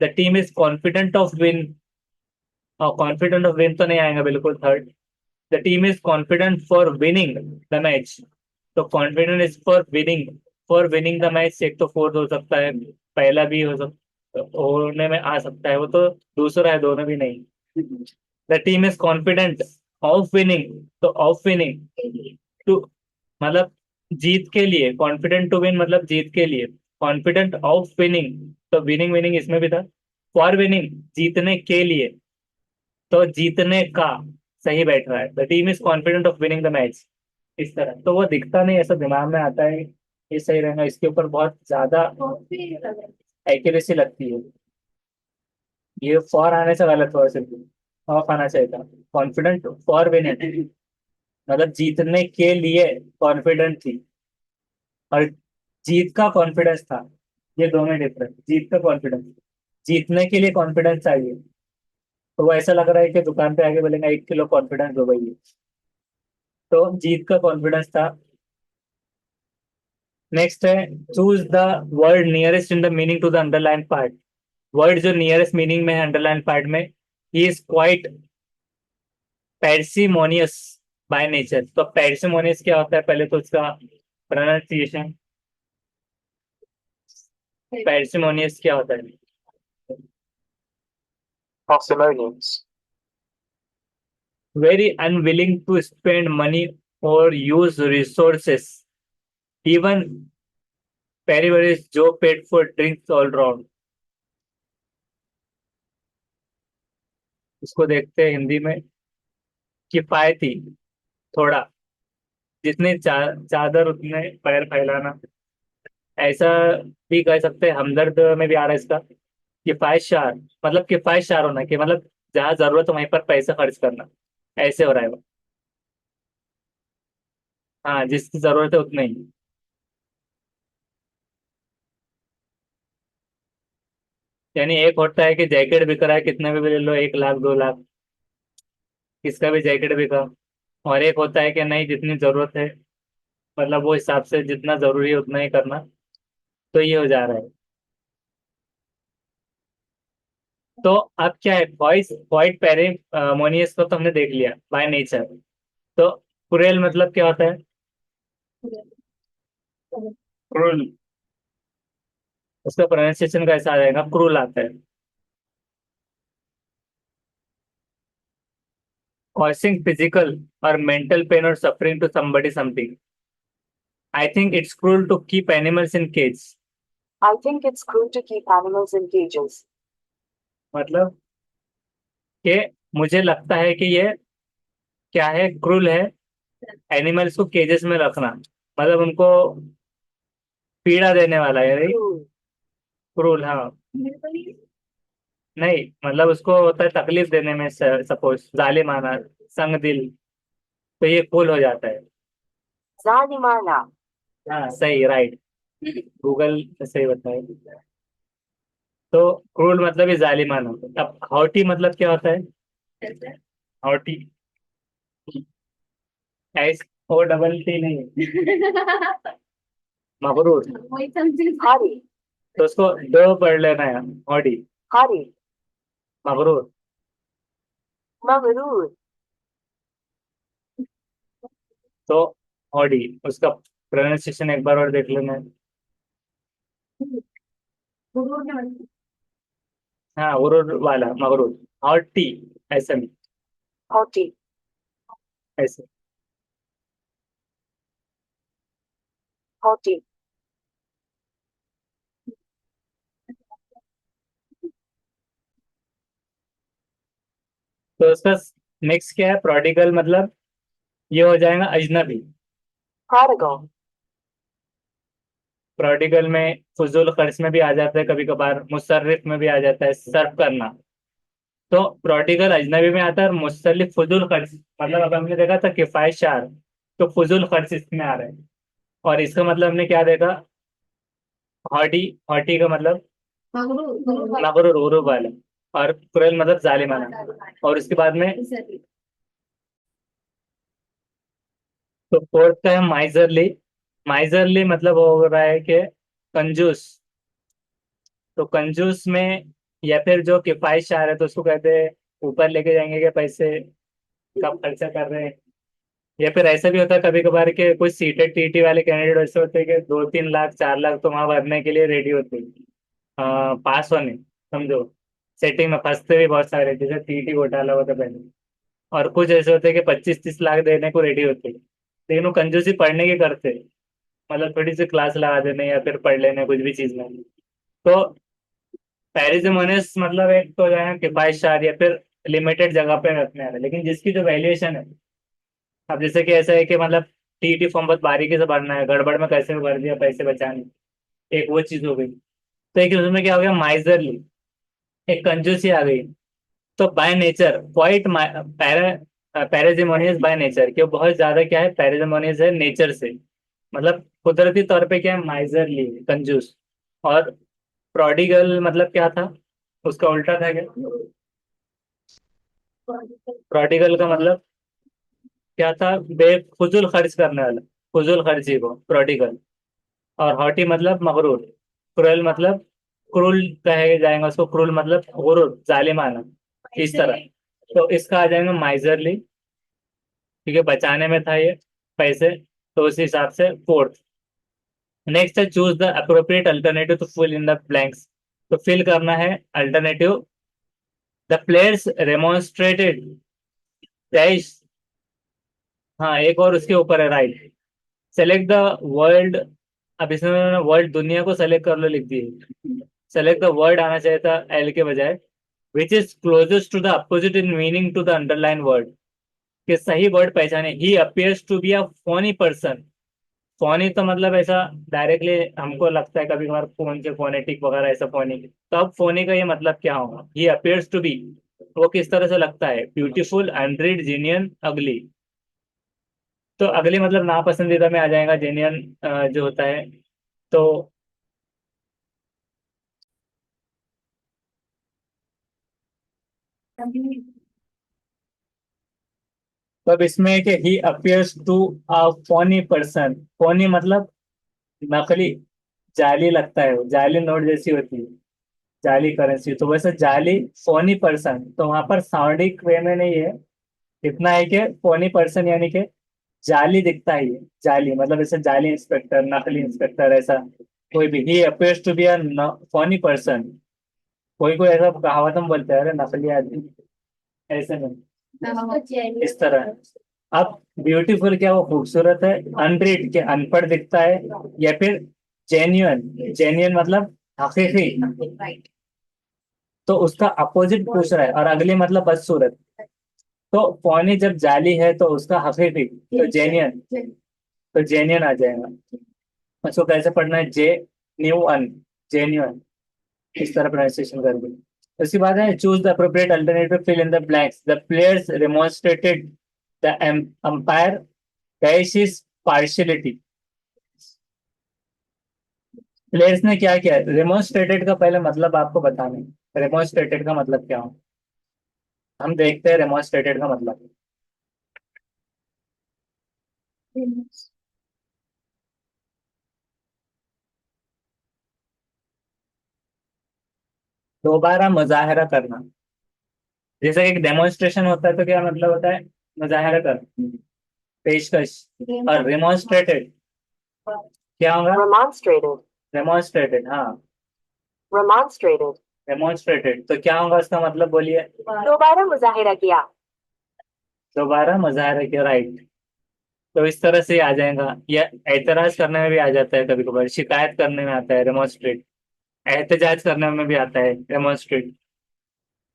The team is confident of win, और कॉन्फिडेंट ऑफ विन तो नहीं आएगा बिल्कुल third. The team is confident for winning the match, तो confident is for winning the match, एक तो फोर्थ हो सकता है, पहला भी हो सकता, होने में आ सकता है, वो तो दूसरा है, दोनों भी नहीं। The team is confident of winning, तो ऑफ विनिंग टू, मतलब जीत के लिए, कॉन्फिडेंट टू विन मतलब जीत के लिए, कॉन्फिडेंट ऑफ विनिंग, तो विनिंग विनिंग इसमें भी था, फॉर विनिंग जीतने के लिए, तो जीतने का सही बैठ रहा है। The team is confident of winning the match, इस तरह तो वो दिखता नहीं, ऐसा दिमाग में आता है, ये सही रहेगा, इसके ऊपर बहुत ज्यादा एक्यूरेसी लगती है। ये फॉर आने से गलत हुआ, सिर्फ ऑफ आना चाहिए था। कॉन्फिडेंट फॉर विनिंग, मतलब जीतने के लिए कॉन्फिडेंट थी, और जीत का कॉन्फिडेंस था, ये दोनों डिफरेंट। जीत का कॉन्फिडेंस, जीतने के लिए कॉन्फिडेंस चाहिए, तो वो ऐसा लग रहा है कि दुकान पे आके बोलेंगे 1 किलो कॉन्फिडेंस हो गई है, तो जीत का कॉन्फिडेंस था। नेक्स्ट है choose the word nearest in the meaning to the underline part. Word जो नियरेस्ट मीनिंग में है अंडरलाइन पार्ट में, he is quite parsimonious by nature. तो पैर्सिमोनियस क्या होता है, पहले तो उसका प्रोनाउंसिएशन, पैर्सिमोनियस क्या होता है। Parsimonious. Very unwilling to spend money or use resources, even पेरीवरीज जो paid for drinks all round. इसको देखते हैं हिंदी में, किफायती, थोड़ा, जितने चादर उतने पैर फैलाना, ऐसा भी कह सकते हैं। हमदर्द में भी आ रहा है इसका, किफायत शार, मतलब किफायत शार होना, कि मतलब जहाँ जरूरत हो वहीं पर पैसा खर्च करना, ऐसे हो रहा है वो। हाँ, जिसकी जरूरत है उतने ही। यानी एक होता है कि जैकेट बिक रहा है, कितने में भी ले लो, 1 लाख 2 लाख, किसका भी जैकेट बिका। और एक होता है कि नहीं, जितनी जरूरत है, मतलब वो हिसाब से जितना जरूरी है उतना ही करना, तो ये हो जा रहा है। तो अब क्या है, वॉइस वॉइड पेरिमोनियस को तो हमने देख लिया, बाय नेचर। तो क्रूएल मतलब क्या होता है, क्रूल, उसका प्रोनाउंसिएशन कैसा आ जाएगा, क्रूल आता है। Causing physical or mental pain और suffering to somebody something. I think it's cruel to keep animals in cage. I think it's cruel to keep animals in cages. मतलब कि मुझे लगता है कि ये क्या है, क्रूल है एनिमल्स को केजेस में रखना, मतलब उनको पीड़ा देने वाला है, राइट। Cruel. क्रूल, हाँ। नहीं, मतलब उसको होता है तकलीफ देने में, सपोज जालिमाना, संग दिल, तो ये क्रूल हो जाता है। Zalimana. हाँ सही, राइट। गूगल ने सही बताया। तो क्रूल मतलब ये जालिमाना। अब हॉटी मतलब क्या होता है, haughty, S O double T नहीं, मगरूर। वही समझे। Hurry. तो उसको दो पढ़ लेना है, हॉडी, Hurry. मगरूर। Magarur. तो हॉडी, उसका प्रोनाउंसिएशन एक बार और देख लेना है। हाँ, उरुर वाला मगरूर, हॉटी, ऐसे में, Haughty. ऐसे। Haughty. तो उसका नेक्स्ट क्या है, प्रोडिगल, मतलब ये हो जाएगा अजनबी। Prodigal. प्रोडिगल में फजूल खर्च में भी आ जाता है, कभी कभार मुसर्रिफ में भी आ जाता है, सर्फ करना। तो प्रोडिगल अजनबी में आता है, और मुसल्लिफ फजूल खर्च, मतलब अब हमने देखा था किफायत, तो फजूल खर्च इसमें आ रहा है। और इसका मतलब हमने क्या देखा, हॉटी, हॉटी का मतलब मगरूर, उरूब वाला, और क्रुएल मतलब जालिमाना। और उसके बाद में तो फोर्थ का है माइजरली। माइजरली मतलब हो रहा है कि कंजूस। तो कंजूस में, या फिर जो किफायत शायर है तो उसको कहते हैं ऊपर लेके जाएंगे कि पैसे कब खर्चा कर रहे हैं। या फिर ऐसा भी होता है कभी कभार के कुछ सीटेड टीटी वाले कैंडिडेट ऐसे होते हैं कि 2-3 लाख 4 लाख तो वहां भरने के लिए रेडी होते हैं, पास होने, समझो। सेटिंग में फंसते भी बहुत सारे, जैसे टीटी घोटाला हुआ था पहले। और कुछ ऐसे होते हैं कि 25-30 लाख देने को रेडी होते हैं, लेकिन वो कंजूसी पढ़ने की करते हैं, मतलब थोड़ी सी क्लास लगा देने या फिर पढ़ लेने कुछ भी चीज में। तो पैरिजमोनियस मतलब एक तो जो है किफायत या फिर लिमिटेड जगह पे रखने वाला, लेकिन जिसकी जो वैल्यूएशन है, अब जैसे कि ऐसा है कि मतलब टीटी फॉर्म बहुत बारीकी से भरना है, गड़बड़ में कैसे भी भर दिया पैसे बचाने, एक वो चीज हो गई। तो एक उसमें क्या हो गया, माइजरली, एक कंजूसी आ गई। तो by nature quite parsimonious by nature, कि वो बहुत ज्यादा क्या है, पैराजिमोनियस है नेचर से, मतलब कुदरती तौर पे क्या है, माइजरली, कंजूस। और प्रोडिगल मतलब क्या था, उसका उल्टा था क्या, प्रोडिगल का मतलब क्या था, बेफुजुल खर्च करने वाला, फुजुल खर्ची को प्रोडिगल। और हॉटी मतलब मगरूर। क्रूएल मतलब, क्रूल कहे जाएगा उसको, क्रूल मतलब गुरूर, जालिमाना, इस तरह। तो इसका आ जाएगा माइजरली, क्योंकि बचाने में था ये पैसे, तो उस हिसाब से फोर्थ। नेक्स्ट है choose the appropriate alternative to fill in the blanks. तो फिल करना है alternative. The players remonstrated dash, हाँ एक और उसके ऊपर है, राइट। सेलेक्ट द वर्ल्ड, अब इसमें वर्ल्ड दुनिया को सेलेक्ट कर लो लिख दिए, सेलेक्ट द वर्ड आना चाहिए था एल के बजाय, which is closest to the opposite in meaning to the underline word. कि सही वर्ड पहचाने, he appears to be a phony person. Phony तो मतलब ऐसा डायरेक्टली हमको लगता है कभी कभार फोन से फोनेटिक वगैरह ऐसा फोनी, तो अब फोनी का ये मतलब क्या होगा, ही अपियर्स टू बी, वो किस तरह से लगता है, ब्यूटीफुल, अनरीड, जीनियन, अगली। तो अगली मतलब नापसंदीदा में आ जाएगा, जेन्युइन जो होता है। तो अब इसमें है कि he appears to a phony person. Phony मतलब नकली, जाली लगता है, वो जाली नोट जैसी होती है, जाली करेंसी, तो वैसे जाली फोनी पर्सन, तो वहां पर साउंडिक वे में नहीं है, इतना है कि फोनी पर्सन यानी कि जाली दिखता है, ये जाली मतलब ऐसे जाली इंस्पेक्टर, नकली इंस्पेक्टर, ऐसा। कोई भी, he appears to be a funny person. कोई कोई ऐसा कहावत हम बोलते हैं, अरे नकली आदमी, ऐसे नहीं, इस तरह। अब ब्यूटीफुल क्या, वो खूबसूरत है, अनरीड के अनपढ़ दिखता है, या फिर जेन्युइन, जेन्युइन मतलब हकीकी, तो उसका अपोजिट पूछ रहा है, और अगली मतलब बदसूरत। तो फौनी जब जाली है तो उसका हकीकी, तो जेन्युइन, तो जेन्युइन आ जाएगा। उसको कैसे पढ़ना है, जे न्यू अन, जेन्युइन, इस तरह प्रोनाउंसिएशन करके। उसके बाद है choose the appropriate alternative, fill in the blanks, the players demonstrated the umpire cash is partiality. Players ने क्या किया, डेमोन्स्ट्रेटेड का पहले मतलब आपको बताना है, डेमोन्स्ट्रेटेड का मतलब क्या हो। हम देखते हैं डेमोन्स्ट्रेटेड का मतलब। दोबारा मुजाहरा करना, जैसे एक डेमोन्स्ट्रेशन होता है तो क्या मतलब होता है, मुजाहरा करना, पेशकश। और डेमोन्स्ट्रेटेड क्या होगा, remonstrated, डेमोन्स्ट्रेटेड, हाँ, remonstrated, डेमोन्स्ट्रेटेड तो क्या होगा उसका मतलब, बोलिए। दोबारा मुजाहिरा किया, दोबारा मुजाहरा किया, राइट। तो इस तरह से आ जाएगा, या एतराज करने में भी आ जाता है, कभी कभार शिकायत करने में आता है डेमोन्स्ट्रेट, एहतजाज करने में भी आता है डेमोन्स्ट्रेट।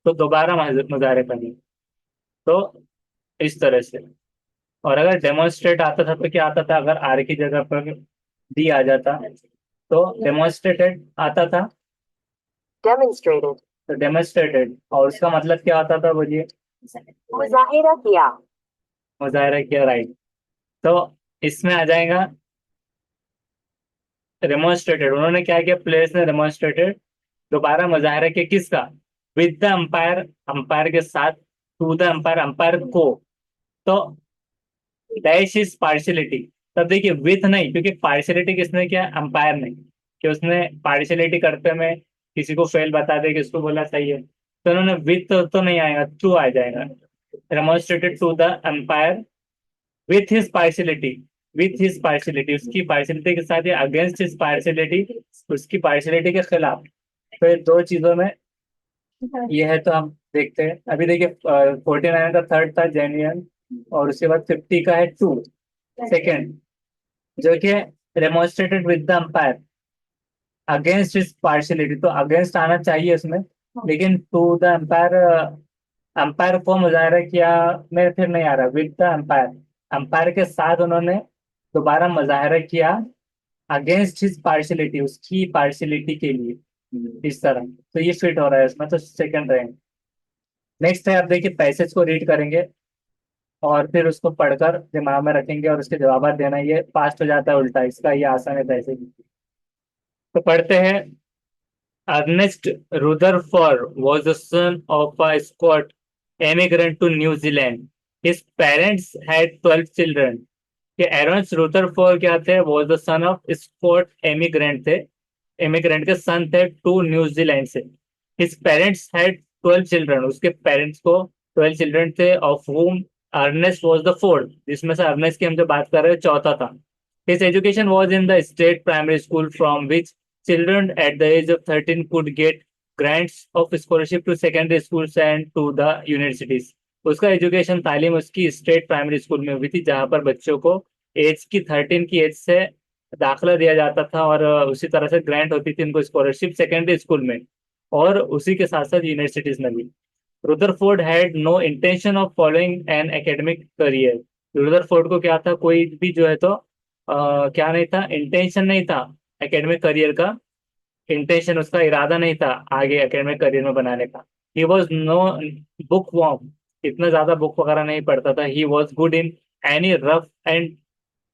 तो दोबारा मुजाहरा करना, तो इस तरह से। और अगर डेमोन्स्ट्रेट आता था तो क्या आता था, अगर आर की जगह पर डी आ जाता तो डेमोन्स्ट्रेटेड आता था, demonstrated, तो डेमोन्स्ट्रेटेड, और उसका मतलब क्या आता था, बोलिए। मुजाहिरा किया, मुजाहरा किया, राइट। तो इसमें आ जाएगा डेमोन्स्ट्रेटेड, उन्होंने क्या किया, प्लेयर्स ने डेमोन्स्ट्रेटेड, दोबारा मुजाहरा किया, किसका, विद द अंपायर, अंपायर के साथ, टू द अंपायर, अंपायर को, तो डैश इज पार्शियलिटी। तब देखिए विथ नहीं, क्योंकि पार्शियलिटी किसने किया, अंपायर ने, कि उसने पार्शियलिटी करते में किसी को फेल बता दे, किसको बोला सही है, तो उन्होंने विथ तो नहीं आएगा, टू आ जाएगा। Demonstrated to the umpire with his partiality, with his partiality, उसकी पार्शियलिटी के साथ, या अगेंस्ट हिज पार्शियलिटी, उसकी पार्शियलिटी के खिलाफ। तो ये दो चीजों में ये है, तो हम देखते हैं। अभी देखिए 49 का थर्ड था जेन्युइन, और उसके बाद 50 का है टू सेकेंड, जो कि demonstrated with the umpire against his partiality, तो अगेंस्ट आना चाहिए उसमें, लेकिन टू द अंपायर, अंपायर को मुजाहरा किया में फिर नहीं आ रहा, विद द अंपायर, अंपायर के साथ उन्होंने दोबारा मुजाहरा किया अगेंस्ट हिज पार्शियलिटी, उसकी पार्शियलिटी के लिए, इस तरह। तो ये फिट हो रहा है उसमें, तो सेकंड रहेंगे। नेक्स्ट है, आप देखिए पैसेज को रीड करेंगे और फिर उसको पढ़कर दिमाग में रखेंगे और उसके जवाब देना, ये फास्ट हो जाता है, उल्टा इसका ये आसान है पैसेज। तो पढ़ते हैं, Ernest Rutherford was the son of a Scot immigrant to New Zealand. His parents had 12 children. कि एरन्स रुदरफोर्ड क्या थे, was the son of Scot immigrant थे, इमिग्रेंट के सन थे टू न्यूजीलैंड से। His parents had 12 children, उसके पेरेंट्स को 12 चिल्ड्रन थे, of whom Ernest was the fourth, जिसमें से अर्नेस्ट की हम जो बात कर रहे हैं चौथा था। His education was in the state primary school from which children at the age of 13 could get grants of scholarship to secondary schools and to the universities. उसका एजुकेशन, तालीम उसकी स्टेट प्राइमरी स्कूल में हुई थी, जहां पर बच्चों को एज की 13 की एज से दाखिला दिया जाता था, और उसी तरह से ग्रांट होती थी इनको स्कॉलरशिप सेकेंडरी स्कूल में, और उसी के साथ साथ यूनिवर्सिटीज में भी। Rutherford had no intention of following an academic career. Rutherford को क्या था, कोई भी जो है तो क्या नहीं था, इंटेंशन नहीं था एकेडमिक करियर का, इंटेंशन उसका इरादा नहीं था आगे एकेडमिक करियर में बनाने का। He was no bookworm, इतना ज्यादा बुक वगैरह नहीं पढ़ता था। He was good in any rough and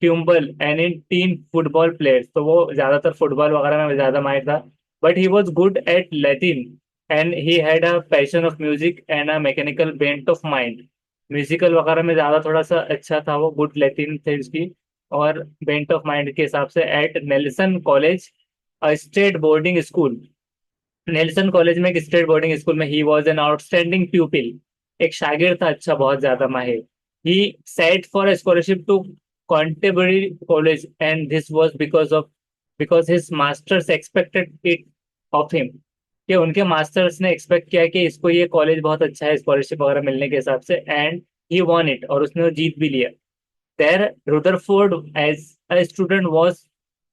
tumble and in team football players, तो वो ज्यादातर फुटबॉल वगैरह में ज्यादा माहिर था। But he was good at Latin and he had a passion of music and a mechanical bent of mind. Musical वगैरह में ज्यादा थोड़ा सा अच्छा था वो, गुड लैटिन थे उसकी, और बेंट ऑफ माइंड के हिसाब से at Nelson college, state boarding school. Nelson college में एक स्टेट बोर्डिंग स्कूल में he was an outstanding pupil, एक शागिर्द था अच्छा, बहुत ज्यादा माहिर। He set for scholarship to Canterbury college and this was because of because his masters expected it of him, कि उनके मास्टर्स ने एक्सपेक्ट किया कि इसको ये कॉलेज बहुत अच्छा है स्कॉलरशिप वगैरह मिलने के हिसाब से, एंड ही वॉन इट, और उसने वो जीत भी लिया। There Rutherford as a student was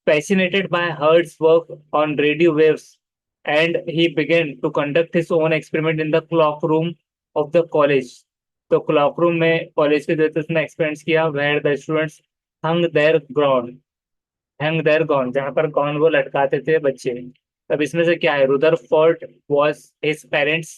fascinated by Herd's work on radio waves, and he began to conduct his own experiment in the clock room of the college. तो क्लॉक रूम में कॉलेज के जो उसने एक्सपेरिमेंट किया, where the students hung their gown, जहाँ पर गॉन वो लटकाते थे बच्चे। अब इसमें से क्या है, Rutherford was his parents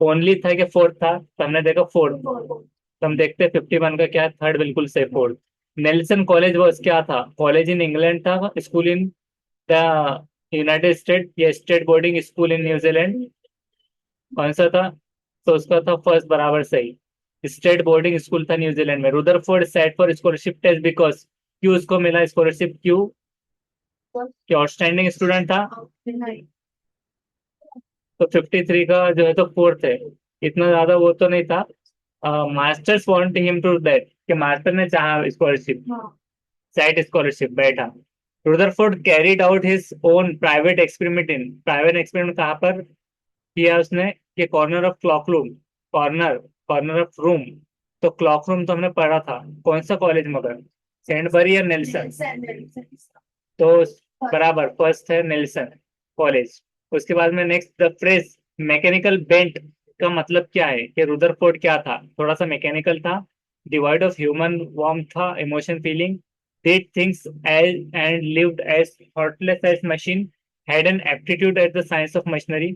only था कि फोर्थ था, तो हमने देखा फोर्थ, तो हम देखते हैं 51 का क्या, थर्ड बिल्कुल से फोर्थ। नेल्सन कॉलेज वो क्या था, कॉलेज इन इंग्लैंड था, school in the United State, या state boarding school in New Zealand, कौन सा था, तो उसका था फर्स्ट बराबर सही, स्टेट बोर्डिंग स्कूल था न्यूजीलैंड में। Rutherford set for scholarship test because, क्यों उसको मिला स्कॉलरशिप, क्यों, कि आउटस्टैंडिंग स्टूडेंट था। तो 53 का जो है तो फोर्थ है, इतना ज्यादा वो तो नहीं था। Masters want him to that, कि मास्टर ने चाहा स्कॉलरशिप, सेट स्कॉलरशिप बैठा। Rutherford carried out his own private experiment in, private experiment कहाँ पर किया उसने, कि corner of clock room, corner corner of room, तो क्लॉक रूम तो हमने पढ़ा था, कौन सा कॉलेज मगर, सेंट बरी या नेल्सन, तो बराबर फर्स्ट है नेल्सन कॉलेज। उसके बाद में next, the phrase mechanical bent का मतलब क्या है, कि रुदरफोर्ड क्या था, थोड़ा सा मैकेनिकल था, डिवाइड ऑफ ह्यूमन वार्म था, emotion feeling, did things as and lived as thoughtless as machine, had an aptitude at the science of machinery।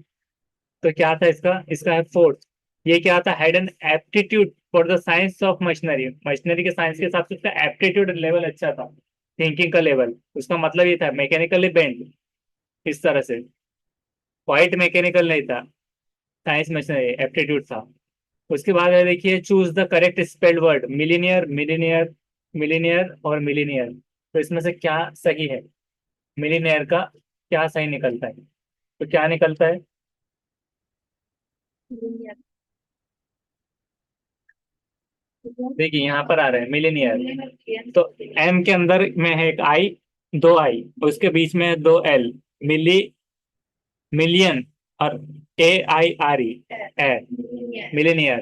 तो क्या था इसका है फोर्थ, ये क्या था, had an aptitude for the science of machinery, machinery के साइंस के हिसाब से उसका एप्टीट्यूड लेवल अच्छा था, थिंकिंग का लेवल, उसका मतलब ये था मैकेनिकली बेंड, इस तरह से, क्वाइट मैकेनिकल नहीं था, साइंस मशीनरी एप्टीट्यूड था। उसके बाद है देखिए, choose the correct spelled word, millionaire, millionaire, millionaire और मिलीनियर, तो इसमें से क्या सही है, मिलीनियर का क्या सही निकलता है, तो क्या निकलता है, देखिए यहाँ पर आ रहा है मिलीनियर, तो एम के अंदर में है एक आई, दो आई, उसके बीच में है दो एल, मिली, मिलियन, और AIRE है, मिलीनियर,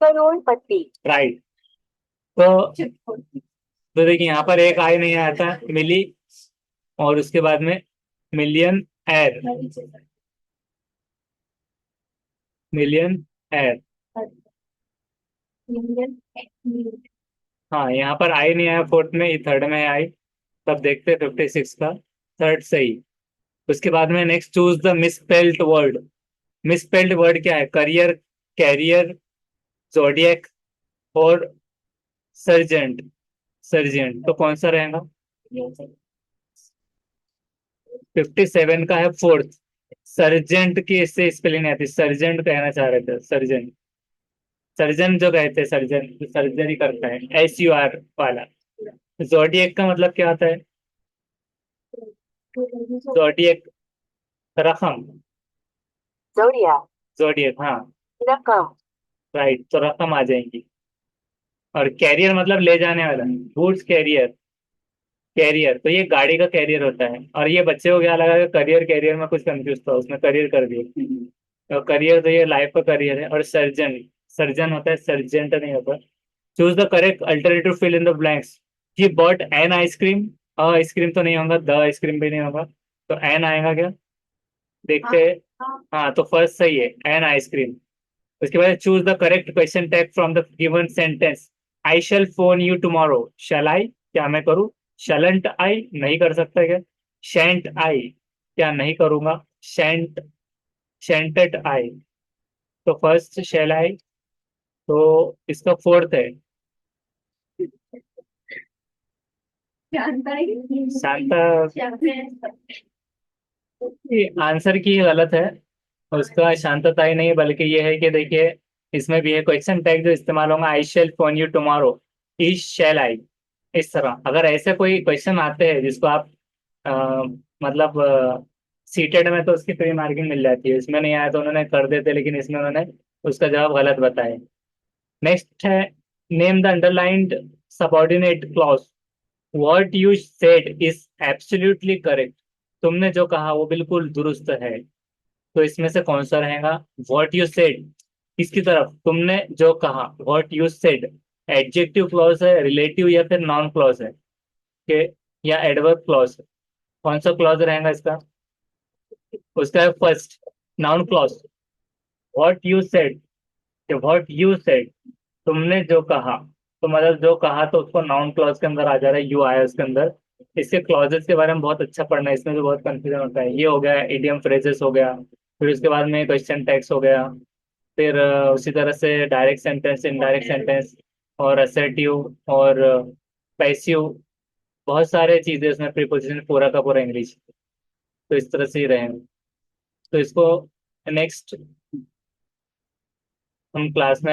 करोड़ पट्टी। राइट। तो देखिए यहाँ पर एक आई नहीं आया था, मिली, और उसके बाद में मिलियन एर, मिलियन एर, हाँ यहाँ पर आई नहीं आया फोर्थ में, ये थर्ड में है आई, तब देखते हैं 56 का थर्ड सही। उसके बाद में next, choose the misspelled word, misspelled word क्या है, करियर, कैरियर, जोडियक और सर्जेंट, सर्जेंट, तो कौन सा रहेगा, 57 का है फोर्थ, सर्जेंट की इससे स्पेलिंग आती, सर्जेंट कहना चाह रहे थे, सर्जन, सर्जन जो कहते हैं, सर्जन सर्जरी करता है, SUR वाला। जोडियक का मतलब क्या होता है, जोडियक, रकम, Zodiac, जोडियक, हाँ रकम, राइट, तो रकम आ जाएंगी। और कैरियर मतलब ले जाने वाला, गुड्स कैरियर, कैरियर तो ये गाड़ी का कैरियर होता है, और ये बच्चे को क्या लगा कि करियर, कैरियर में कुछ कंफ्यूज था, उसने करियर कर दिया, तो करियर तो ये लाइफ का करियर है। और सर्जन, सर्जन होता है, सर्जेंट नहीं होता। Choose the correct alternative, fill in the blanks, he bought an ice cream, ice cream तो नहीं होगा, द आइसक्रीम भी नहीं होगा, तो एन आएगा क्या, देखते हैं, हाँ तो फर्स्ट सही है, एन आइसक्रीम। उसके बाद choose the correct question tag from the given sentence, I shall phone you tomorrow, shall I क्या मैं करूँ, शैलेंट आई नहीं कर सकता क्या, शैंट आई क्या नहीं करूंगा, शैंट, शैंटेड आई, तो फर्स्ट शैल आई, तो इसका फोर्थ है शांता, आंसर की गलत है, उसका शांतता ही नहीं है, बल्कि ये है कि देखिए इसमें भी है क्वेश्चन टैग जो इस्तेमाल होगा, I shall phone you tomorrow, is shall I, इस तरह अगर ऐसे कोई क्वेश्चन आते हैं जिसको आप अ, मतलब सीटेड में, तो उसकी फ्री मार्किंग मिल जाती है, इसमें नहीं आया तो उन्होंने कर देते, लेकिन इसमें उन्होंने उसका जवाब गलत बताया। नेक्स्ट है, name the underlined subordinate clause, what you said is absolutely correct. तुमने जो कहा वो बिल्कुल दुरुस्त है। तो इसमें से कौन सा रहेगा? वॉट यू सेड, इसकी तरफ तुमने जो कहा, what you said adjective clause है, रिलेटिव या फिर नॉन क्लॉज है के, या एडवर्ब क्लॉज है? कौन सा क्लॉज रहेगा इसका? उसका है first, noun clause. What you said, what you said, तुमने जो कहा। तो मतलब जो कहा तो उसको नाउन क्लॉज के अंदर आ जा रहा है, यू आया उसके अंदर। इसके क्लॉजेस के बारे में बहुत अच्छा पढ़ना है, इसमें भी बहुत कंफ्यूजन होता है। ये हो गया इडियम फ्रेजेस हो गया, फिर उसके बाद में क्वेश्चन टैग्स हो गया, फिर उसी तरह से डायरेक्ट सेंटेंस, इनडायरेक्ट सेंटेंस, और असर्टिव और पैसिव, बहुत सारे चीजें उसमें, प्रीपोजिशन पूरा का पूरा इंग्लिश। तो इस तरह से ही रहेंगे। तो इसको नेक्स्ट हम क्लास में